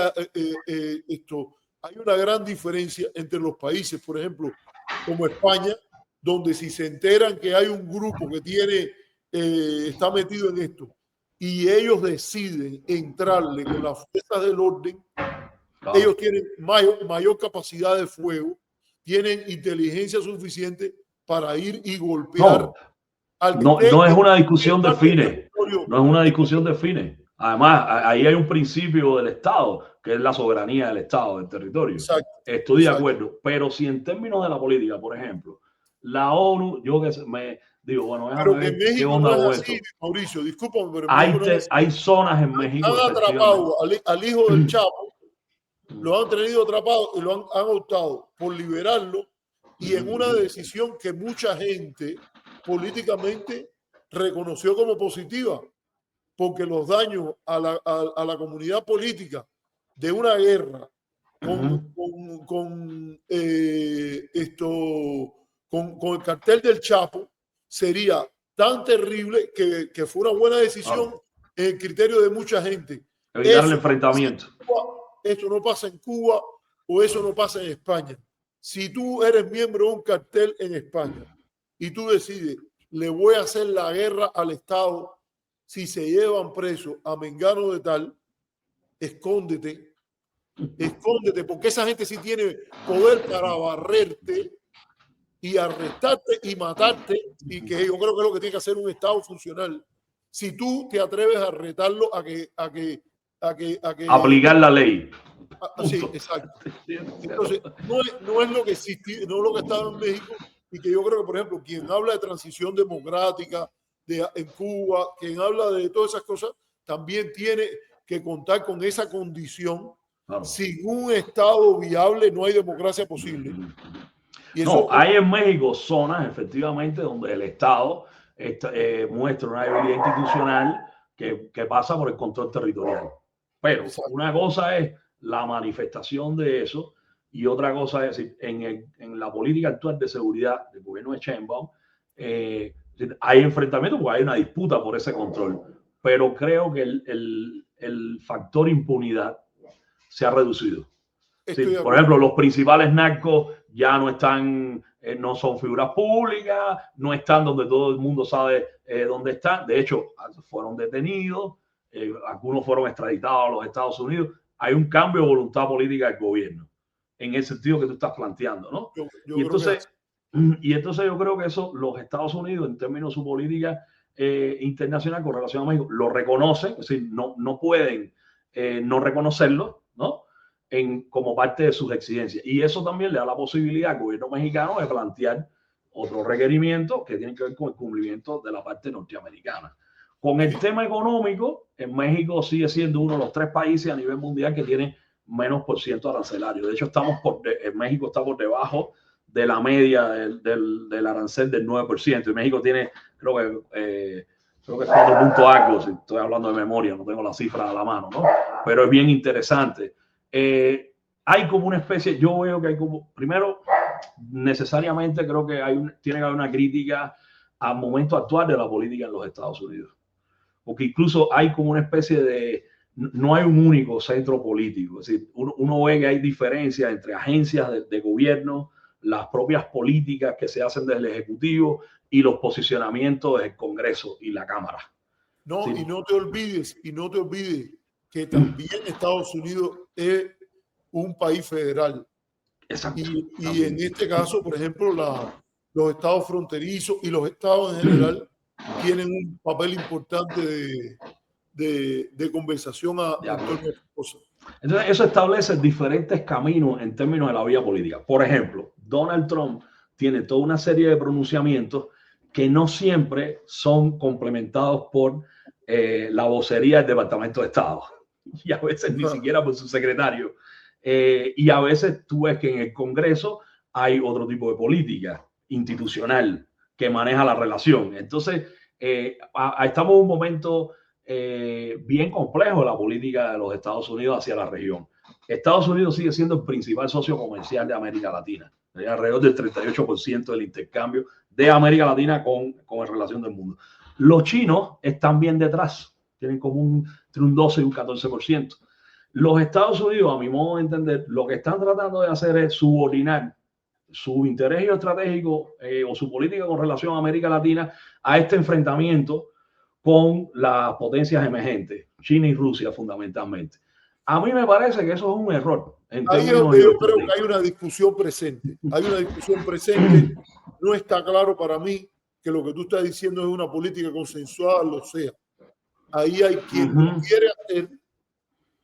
hay una gran diferencia entre los países, por ejemplo, como España, donde si se enteran que hay un grupo que tiene está metido en esto y ellos deciden entrarle con las fuerzas del orden, ellos tienen mayor capacidad de fuego, tienen inteligencia suficiente para ir y golpear al que no es una discusión de fines, no es una discusión de fines. Además, ahí hay un principio del Estado, que es la soberanía del Estado, del territorio. Exacto, estoy de acuerdo, pero si en términos de la política, por ejemplo, la ONU, yo que me digo, bueno, déjame ver qué onda no con es así, esto. Mauricio, discúlpame, pero Hay zonas en México. Han atrapado al hijo del Chapo, lo han tenido atrapado y lo han optado por liberarlo y en una decisión que mucha gente políticamente reconoció como positiva, porque los daños a la comunidad política de una guerra con el cartel del Chapo sería tan terrible que fue una buena decisión en el criterio de mucha gente. Evitar el enfrentamiento. Eso no pasa en Cuba o eso no pasa en España. Si tú eres miembro de un cartel en España y tú decides, le voy a hacer la guerra al Estado si se llevan preso a Mengano de tal, escóndete, porque esa gente sí tiene poder para barrerte y arrestarte y matarte, y que yo creo que es lo que tiene que hacer un Estado funcional. Si tú te atreves a retarlo a que aplicar la ley. Sí, exacto. Entonces, no es lo que existe, no es lo que estaba en México, y que yo creo que, por ejemplo, quien habla de transición democrática en Cuba, quien habla de todas esas cosas, también tiene que contar con esa condición. Claro. Sin un Estado viable no hay democracia posible. Y eso, hay en México zonas, efectivamente, donde el Estado muestra una debilidad institucional que pasa por el control territorial. Pero una cosa es la manifestación de eso y otra cosa es decir, en la política actual de seguridad del gobierno de Sheinbaum hay enfrentamientos porque hay una disputa por ese control, pero creo que el factor impunidad se ha reducido. Sí, por ejemplo, los principales narcos ya no están, no son figuras públicas, no están donde todo el mundo sabe dónde están. De hecho, fueron detenidos, algunos fueron extraditados a los Estados Unidos. Hay un cambio de voluntad política del gobierno, en el sentido que tú estás planteando, ¿no? Y entonces yo creo que eso, los Estados Unidos, en términos de su política internacional con relación a México, lo reconocen, es decir, no pueden no reconocerlo, ¿no? Como parte de sus exigencias. Y eso también le da la posibilidad al gobierno mexicano de plantear otro requerimiento que tiene que ver con el cumplimiento de la parte norteamericana. Con el tema económico, en México sigue siendo uno de los 3 países a nivel mundial que tiene menos % arancelario. De hecho, en México está por debajo de la media del arancel del 9%. Y México tiene, creo que, creo que es 4 puntos algo, si estoy hablando de memoria, no tengo la cifra a la mano, ¿no? Pero es bien interesante. Hay como una especie, yo veo que hay como, primero, necesariamente creo que tiene que haber una crítica al momento actual de la política en los Estados Unidos. Porque incluso hay como una especie de, no hay un único centro político. Es decir, uno ve que hay diferencias entre agencias de gobierno, las propias políticas que se hacen desde el Ejecutivo y los posicionamientos del Congreso y la Cámara. No, Sí. y no te olvides que también Estados Unidos es un país federal. Exacto. Y en este caso, por ejemplo, los estados fronterizos y los estados en general tienen un papel importante de conversación a torno a estas cosas. Entonces, eso establece diferentes caminos en términos de la vía política. Por ejemplo, Donald Trump tiene toda una serie de pronunciamientos que no siempre son complementados por la vocería del Departamento de Estado y a veces ni siquiera por su secretario. Y a veces tú ves que en el Congreso hay otro tipo de política institucional que maneja la relación. Entonces, estamos en un momento bien complejo de la política de los Estados Unidos hacia la región. Estados Unidos sigue siendo el principal socio comercial de América Latina. Alrededor del 38% del intercambio de América Latina con la relación del mundo. Los chinos están bien detrás, tienen como entre un 12 y un 14%. Los Estados Unidos, a mi modo de entender, lo que están tratando de hacer es subordinar su interés geoestratégico o su política con relación a América Latina a este enfrentamiento con las potencias emergentes, China y Rusia fundamentalmente. A mí me parece que eso es un error. Ahí yo creo que hay una discusión presente. No está claro para mí que lo que tú estás diciendo es una política consensual, o sea. Ahí hay quien lo quiere hacer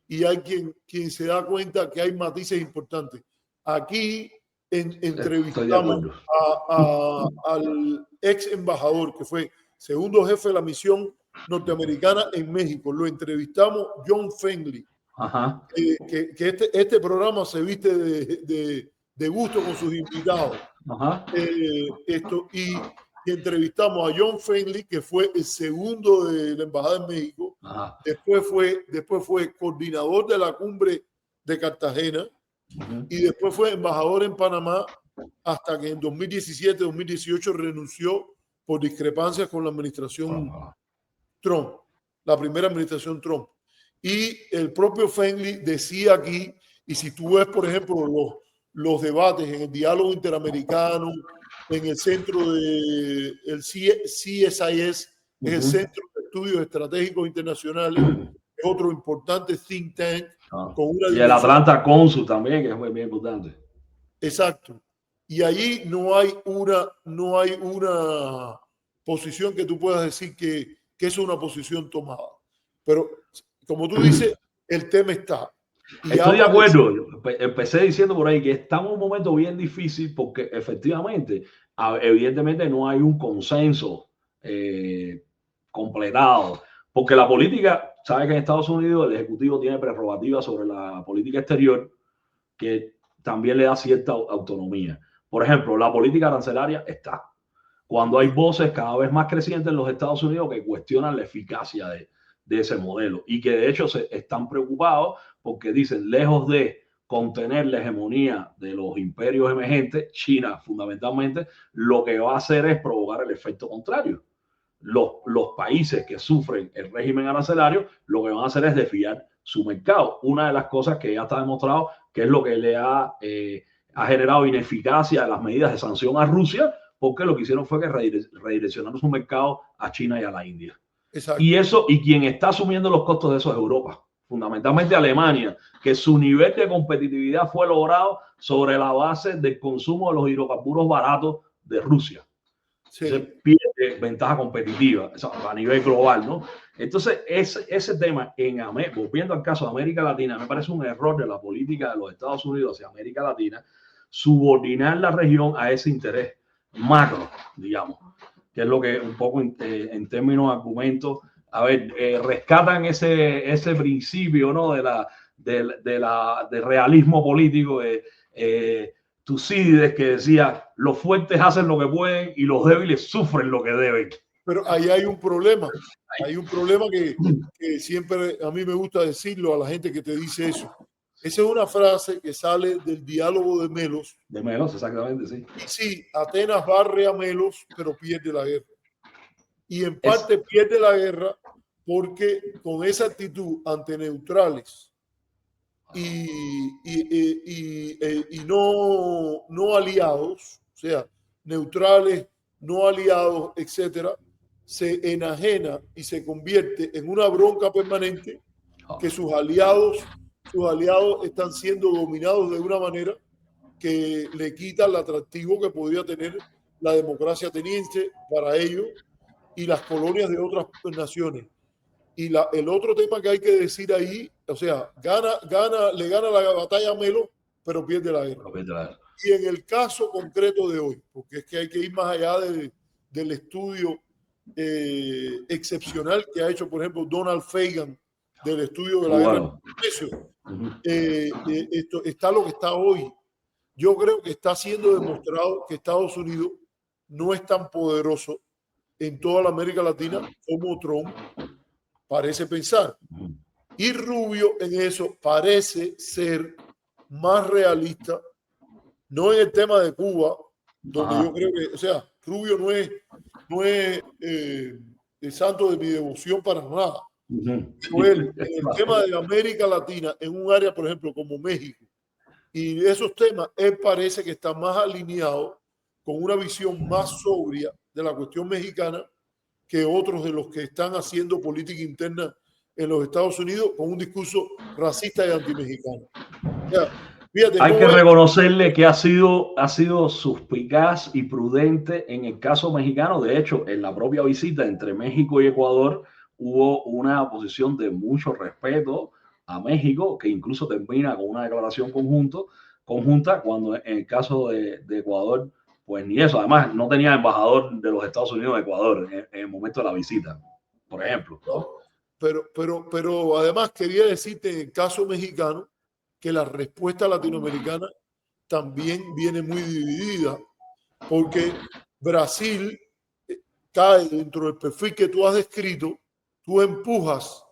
y hay quien se da cuenta que hay matices importantes. Aquí entrevistamos al ex embajador que fue segundo jefe de la misión norteamericana en México. Lo entrevistamos, John Fenley. Ajá. Que este programa se viste de gusto con sus invitados. Ajá. Y entrevistamos a John Fenley, que fue el segundo de la Embajada en México. Ajá. Después fue coordinador de la cumbre de Cartagena. Y después fue embajador en Panamá hasta que en 2017-2018 renunció por discrepancias con la administración Trump, la primera administración Trump. Y el propio Fenley decía aquí, y si tú ves, por ejemplo, los debates en el diálogo interamericano, en el centro del CSIS, es el Centro de Estudios Estratégicos Internacionales, es otro importante think tank. Y el Atlanta Council también, que es muy bien importante. Exacto. Y allí no hay una posición que tú puedas decir que es una posición tomada. Pero, como tú dices, el tema está. Estoy de acuerdo. Empecé diciendo por ahí que estamos en un momento bien difícil porque efectivamente, evidentemente no hay un consenso completado. Porque la política, sabes que en Estados Unidos el Ejecutivo tiene prerrogativas sobre la política exterior que también le da cierta autonomía. Por ejemplo, la política arancelaria está. Cuando hay voces cada vez más crecientes en los Estados Unidos que cuestionan la eficacia de ese modelo y que de hecho están preocupados porque dicen, lejos de contener la hegemonía de los imperios emergentes, China fundamentalmente, lo que va a hacer es provocar el efecto contrario. Los países que sufren el régimen arancelario lo que van a hacer es desviar su mercado. Una de las cosas que ya está demostrado que es lo que le ha generado ineficacia a las medidas de sanción a Rusia, porque lo que hicieron fue que redireccionaron su mercado a China y a la India. Exacto. Y quien está asumiendo los costos de eso es Europa, fundamentalmente Alemania, que su nivel de competitividad fue logrado sobre la base del consumo de los hidrocarburos baratos de Rusia. Sí. Se pierde ventaja competitiva a nivel global, ¿no? Entonces, ese tema, volviendo al caso de América Latina, me parece un error de la política de los Estados Unidos hacia América Latina, subordinar la región a ese interés macro, digamos, que es lo que un poco en términos de argumentos, a ver, rescatan ese principio, ¿no? de realismo político de Tucídides, que decía, los fuertes hacen lo que pueden y los débiles sufren lo que deben. pero ahí hay un problema. Hay un problema que siempre a mí me gusta decirlo a la gente que te dice eso. Esa es una frase que sale del diálogo de Melos. De Melos, exactamente, sí. Y sí, Atenas barre a Melos, pero pierde la guerra. Y en parte pierde la guerra porque con esa actitud ante neutrales y no aliados, o sea, neutrales, no aliados, etcétera, se enajena y se convierte en una bronca permanente que sus aliados están siendo dominados de una manera que le quita el atractivo que podría tener la democracia ateniense para ellos y las colonias de otras naciones. Y el otro tema que hay que decir ahí, o sea, le gana la batalla a Melo, pero pierde la guerra. Y en el caso concreto de hoy, porque es que hay que ir más allá del estudio excepcional que ha hecho, por ejemplo, Donald Fagan del estudio de la guerra de precios. Esto está lo que está hoy. Yo creo que está siendo demostrado que Estados Unidos no es tan poderoso en toda la América Latina como Trump parece pensar. Y Rubio en eso parece ser más realista, no en el tema de Cuba, donde yo creo que, o sea, Rubio no es el santo de mi devoción para nada. Pero él, en el tema de América Latina, en un área, por ejemplo, como México, y esos temas, él parece que está más alineado con una visión más sobria de la cuestión mexicana que otros de los que están haciendo política interna en los Estados Unidos con un discurso racista y antimexicano. O sea, fíjate, hay que reconocerle que ha sido suspicaz y prudente en el caso mexicano. De hecho, en la propia visita entre México y Ecuador hubo una posición de mucho respeto a México, que incluso termina con una declaración conjunta, cuando en el caso de Ecuador, pues ni eso. Además, no tenía embajador de los Estados Unidos de Ecuador en el momento de la visita, por ejemplo. No, pero además quería decirte en el caso mexicano que la respuesta latinoamericana también viene muy dividida, porque Brasil cae dentro del perfil que tú has descrito. Tú empujas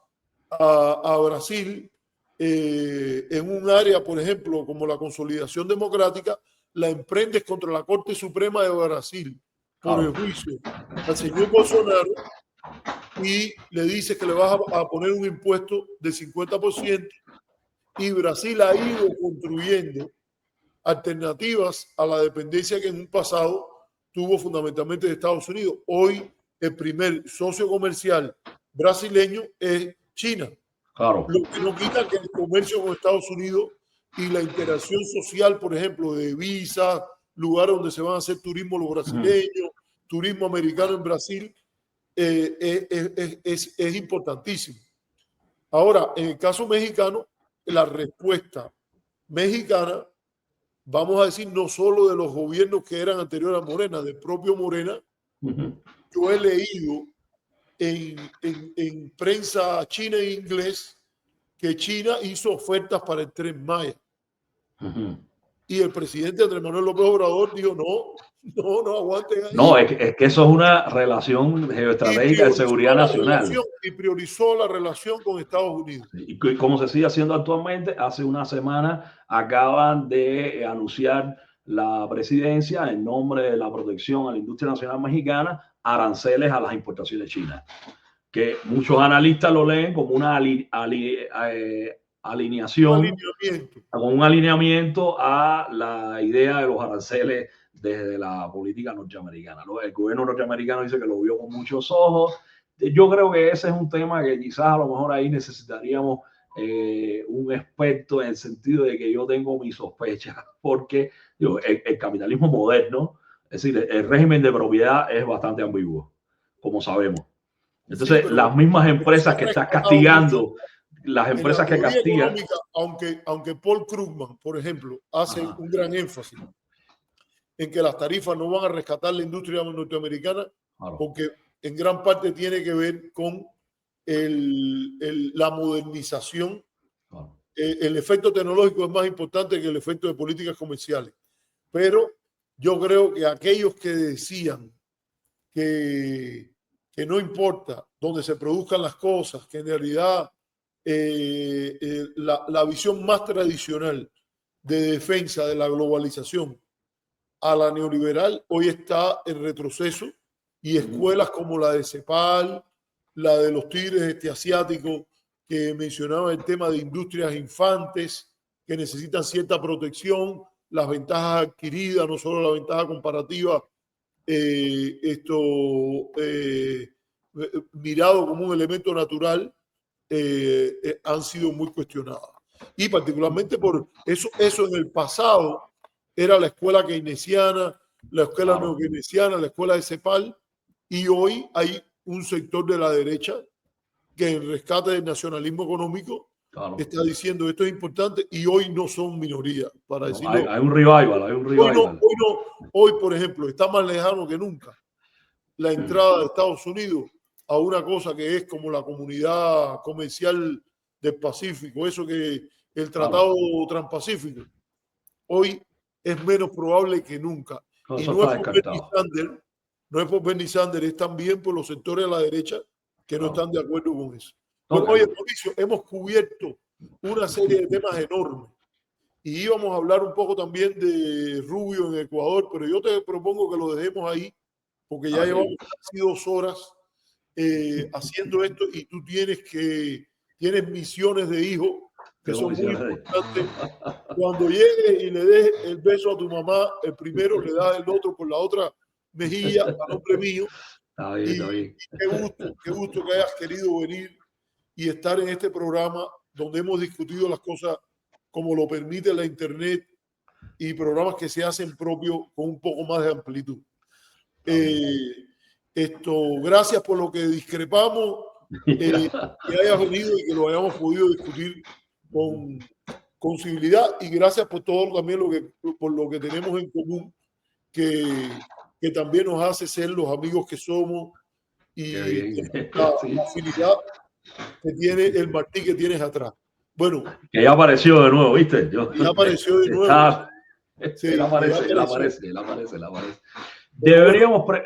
a Brasil en un área, por ejemplo, como la consolidación democrática, la emprendes contra la Corte Suprema de Brasil por el juicio al señor Bolsonaro y le dices que le vas a poner un impuesto del 50%, y Brasil ha ido construyendo alternativas a la dependencia que en un pasado tuvo fundamentalmente de Estados Unidos. Hoy el primer socio comercial brasileño es China. Claro. Lo que no quita que el comercio con Estados Unidos y la interacción social, por ejemplo, de visas, lugares donde se van a hacer turismo los brasileños, turismo americano en Brasil, es importantísimo. Ahora, en el caso mexicano, la respuesta mexicana, vamos a decir, no solo de los gobiernos que eran anteriores a Morena, del propio Morena, yo he leído en prensa china e inglés que China hizo ofertas para el Tren Maya. Y el presidente Andrés Manuel López Obrador dijo, no aguanten ahí. No, es que eso es una relación geoestratégica de seguridad nacional. Y priorizó la relación con Estados Unidos. Y como se sigue haciendo actualmente, hace una semana acaban de anunciar la presidencia, en nombre de la protección a la industria nacional mexicana, aranceles a las importaciones chinas, que muchos analistas lo leen como una alineación, con un alineamiento a la idea de los aranceles desde la política norteamericana. El gobierno norteamericano dice que lo vio con muchos ojos. Yo creo que ese es un tema que quizás a lo mejor ahí necesitaríamos un experto, en el sentido de que yo tengo mis sospechas, porque el capitalismo moderno, es decir, el régimen de propiedad es bastante ambiguo, como sabemos. Entonces, sí, las mismas empresas que están castigando, las empresas que castigan. Aunque Paul Krugman, por ejemplo, hace un gran énfasis en que las tarifas no van a rescatar la industria norteamericana, porque en gran parte tiene que ver con la modernización. El efecto tecnológico es más importante que el efecto de políticas comerciales. Pero yo creo que aquellos que decían que que no importa dónde se produzcan las cosas, que en realidad la visión más tradicional de defensa de la globalización a la neoliberal hoy está en retroceso, y escuelas como la de CEPAL, la de los tigres asiáticos, que mencionaba el tema de industrias infantes que necesitan cierta protección, las ventajas adquiridas, no solo la ventaja comparativa, mirado como un elemento natural, han sido muy cuestionadas. Y particularmente por eso en el pasado era la escuela keynesiana, la escuela neokeynesiana, la escuela de CEPAL, y hoy hay un sector de la derecha que en rescate del nacionalismo económico está diciendo esto es importante, y hoy no son minoría, para decirlo. Hay un revival, hay un revival. Hoy, por ejemplo, está más lejano que nunca la entrada de Estados Unidos a una cosa que es como la Comunidad Comercial del Pacífico, eso que el Tratado Transpacífico. Hoy es menos probable que nunca. Y no es por Bernie Sanders, es también por los sectores de la derecha que no están de acuerdo con eso. Bueno, oye, Mauricio, hemos cubierto una serie de temas enormes y íbamos a hablar un poco también de Rubio en Ecuador, pero yo te propongo que lo dejemos ahí porque ya llevamos casi 2 horas haciendo esto, y tú tienes misiones de hijo que son muy importantes. Cuando llegues y le des el beso a tu mamá, el primero le das el otro por la otra mejilla a nombre mío. Está bien. Qué gusto que hayas querido venir y estar en este programa donde hemos discutido las cosas como lo permite la internet, y programas que se hacen propios con un poco más de amplitud. Gracias por lo que discrepamos, que hayas venido y que lo hayamos podido discutir con civilidad, y gracias por todo también por lo que tenemos en común, que también nos hace ser los amigos que somos, y la afinidad que tiene el Martí que tienes atrás. Bueno, que ya apareció de nuevo, ¿viste? Ya apareció de nuevo. Él aparece.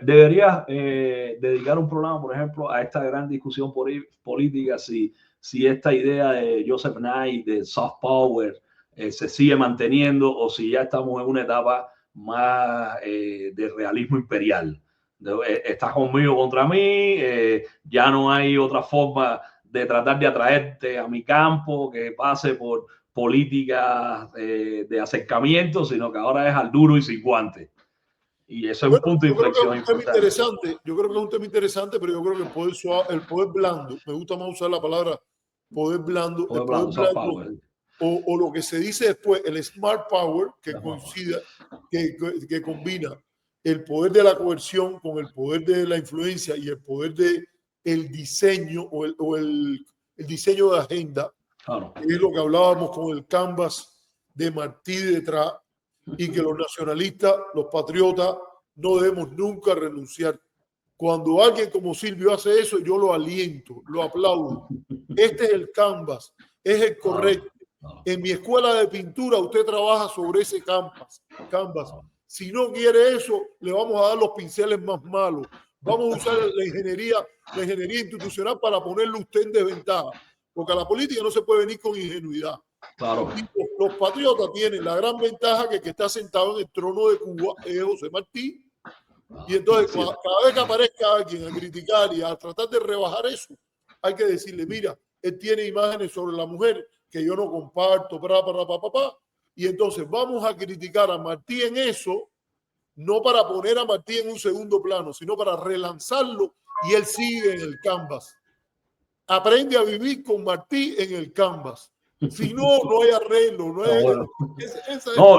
Deberías dedicar un programa, por ejemplo, a esta gran discusión política, si esta idea de Joseph Nye de soft power se sigue manteniendo, o si ya estamos en una etapa más de realismo imperial. Estás conmigo contra mí, ya no hay otra forma de tratar de atraerte a mi campo que pase por políticas de acercamiento, sino que ahora es al duro y sin guante. Y eso es un punto de inflexión importante. Yo creo que es un tema interesante, pero yo creo que el poder suave, el poder blando, me gusta más usar la palabra poder blando, o lo que se dice después, el smart power, que combina el poder de la coerción con el poder de la influencia y el poder de el diseño o el diseño de agenda, que es lo que hablábamos con el canvas de Martí detrás, y que los nacionalistas, los patriotas, no debemos nunca renunciar. Cuando alguien como Silvio hace eso, yo lo aliento, lo aplaudo. Este es el canvas, es el correcto. En mi escuela de pintura usted trabaja sobre ese canvas. Si no quiere eso, le vamos a dar los pinceles más malos. Vamos a usar la ingeniería institucional para ponerle usted en desventaja, porque a la política no se puede venir con ingenuidad. Los patriotas tienen la gran ventaja que el que está sentado en el trono de Cuba es José Martí, y entonces cada vez que aparezca alguien a criticar y a tratar de rebajar eso, hay que decirle, mira, él tiene imágenes sobre la mujer que yo no comparto, y entonces vamos a criticar a Martí en eso, no para poner a Martí en un segundo plano, sino para relanzarlo, y él sigue en el canvas. Aprende a vivir con Martí en el canvas. Si no, no hay arreglo.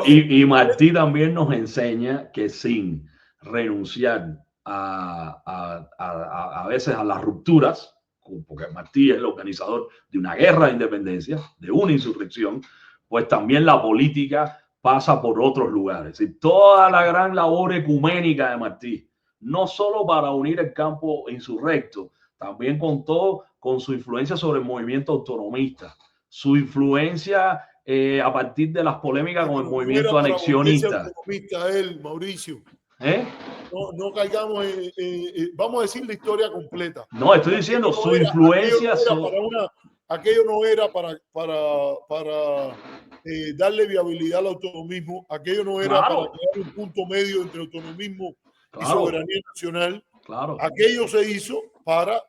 Y Martí también nos enseña que sin renunciar a veces a las rupturas, porque Martí es el organizador de una guerra de independencia, de una insurrección, pues también la política pasa por otros lugares. Y toda la gran labor ecuménica de Martí, no solo para unir el campo insurrecto, también contó con su influencia sobre el movimiento autonomista, su influencia a partir de las polémicas con el movimiento anexionista. Mauricio. ¿Eh? No caigamos vamos a decir la historia completa. No, estoy diciendo su influencia. Aquello no era para darle viabilidad al autonomismo, aquello no era Claro. para crear un punto medio entre autonomismo y Claro. soberanía nacional. Claro. Aquello se hizo para...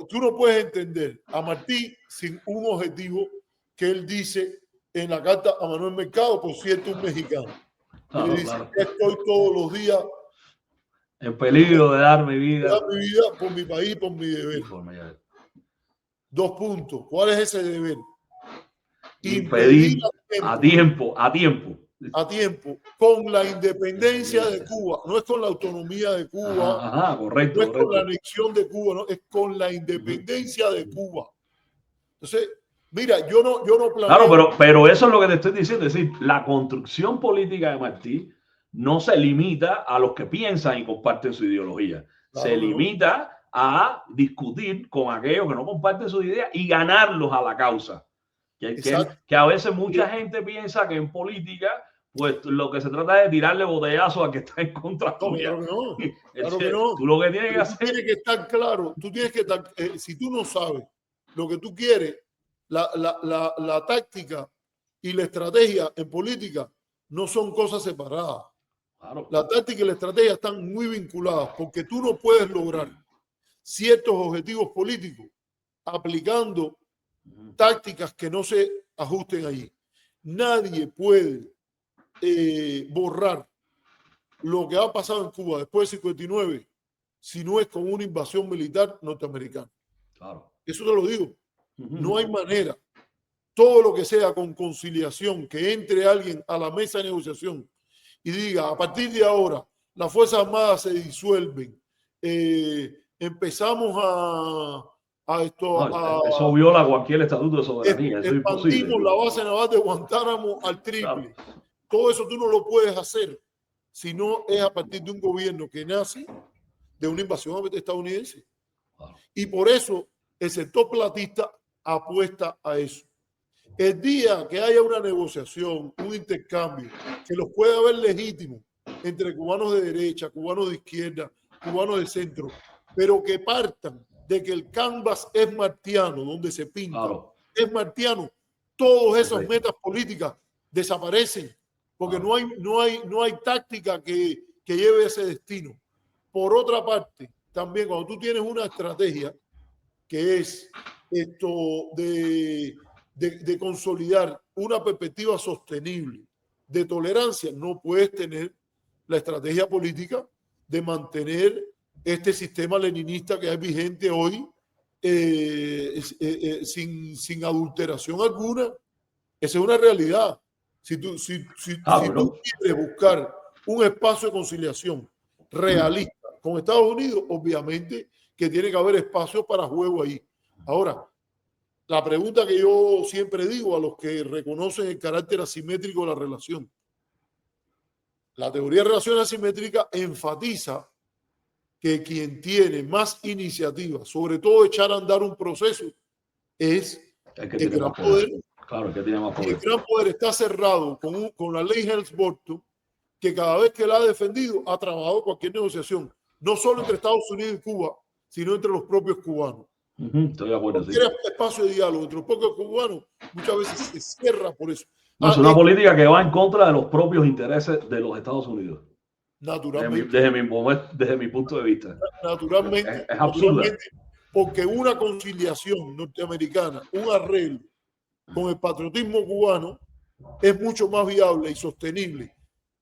Tú no puedes entender a Martí sin un objetivo que él dice en la carta a Manuel Mercado, por cierto, un mexicano. Claro, le dice, claro. estoy todos los días en peligro de dar mi vida. dar mi vida por mi país, por mi deber. Dos puntos. ¿Cuál es ese deber? Impedir a tiempo, con la independencia de Cuba. No es con la autonomía de Cuba. Correcto, no es correcto. con la anexión de Cuba, no, es con la independencia de Cuba. Entonces, mira, yo no planeo... Claro, pero eso es lo que te estoy diciendo. Es decir, la construcción política de Martí no se limita a los que piensan y comparten su ideología. Claro, se limita a discutir con aquellos que no comparten su idea y ganarlos a la causa. Que a veces mucha gente piensa que en política, pues lo que se trata es de tirarle botellazo a que está en contra tuya. Claro que no. Tú lo que tienes que hacer... Tienes que estar claro. Tú tienes que estar... si tú no sabes lo que tú quieres, la táctica y la estrategia en política no son cosas separadas. Claro. La táctica y la estrategia están muy vinculadas porque tú no puedes lograr ciertos objetivos políticos aplicando tácticas que no se ajusten allí. Nadie puede borrar lo que ha pasado en Cuba después del 59 si no es con una invasión militar norteamericana. Claro. Eso te lo digo. No hay manera. Todo lo que sea con conciliación, que entre alguien a la mesa de negociación y diga, a partir de ahora, las Fuerzas Armadas se disuelven, empezamos eso viola cualquier estatuto de soberanía. Eso es imposible. Expandimos la base naval de Guantánamo al triple. Claro. Todo eso tú no lo puedes hacer si no es a partir de un gobierno que nace de una invasión estadounidense. Claro. Y por eso el sector platista apuesta a eso. El día que haya una negociación, un intercambio, que los pueda haber legítimo entre cubanos de derecha, cubanos de izquierda, cubanos de centro, pero que partan de que el canvas es martiano, donde se pinta, claro, es martiano, todas esas metas políticas desaparecen, porque no hay táctica que lleve a ese destino. Por otra parte, también cuando tú tienes una estrategia que es esto de consolidar una perspectiva sostenible de tolerancia, no puedes tener la estrategia política de mantener este sistema leninista que es vigente hoy sin adulteración alguna. Esa es una realidad. Si tú quieres buscar un espacio de conciliación realista con Estados Unidos, obviamente que tiene que haber espacio para juego ahí. Ahora, la pregunta que yo siempre digo a los que reconocen el carácter asimétrico de la relación. La teoría de relación asimétrica enfatiza que quien tiene más iniciativa, sobre todo echar a andar un proceso, es el gran poder. Claro, el que tiene más poder. El gran poder está cerrado con la ley Helms-Burton, que cada vez que la ha defendido ha trabajado cualquier negociación, no solo entre Estados Unidos y Cuba, sino entre los propios cubanos. Estoy de acuerdo. Cualquier espacio de diálogo entre los propios cubanos muchas veces se cierra por eso. No, es una política que va en contra de los propios intereses de los Estados Unidos. Naturalmente. Desde mi punto de vista. Naturalmente. Es absurda. Porque una conciliación norteamericana, un arreglo con el patriotismo cubano es mucho más viable y sostenible,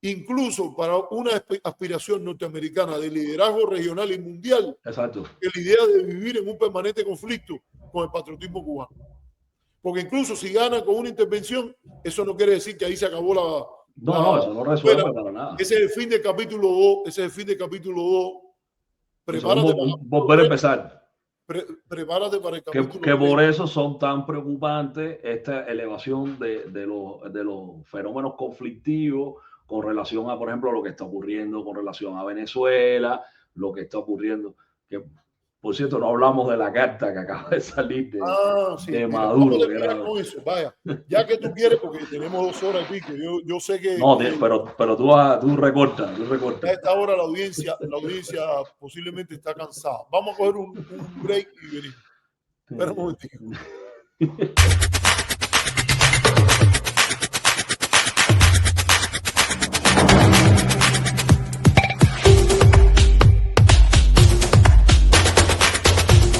incluso para una aspiración norteamericana de liderazgo regional y mundial. Exacto. Que la idea de vivir en un permanente conflicto con el patriotismo cubano. Porque incluso si gana con una intervención, eso no quiere decir que ahí se acabó la... No, eso no resuelve para nada. Ese es el fin del capítulo 2. Prepárate para volver a empezar. Prepárate para el capítulo que por eso son tan preocupantes esta elevación de los fenómenos conflictivos con relación a, por ejemplo, lo que está ocurriendo con relación a Venezuela, lo que está ocurriendo, que Por cierto, no hablamos de la carta que acaba de salir de Sí, de mira, Maduro, vamos a que terminar era- con eso. Vaya, ya que tú quieres, porque tenemos 2 horas y pico. Yo sé que No, pero tú recortas, tú a recortas. esta hora la audiencia posiblemente está cansada. Vamos a coger un break y venimos. Espera un momentito.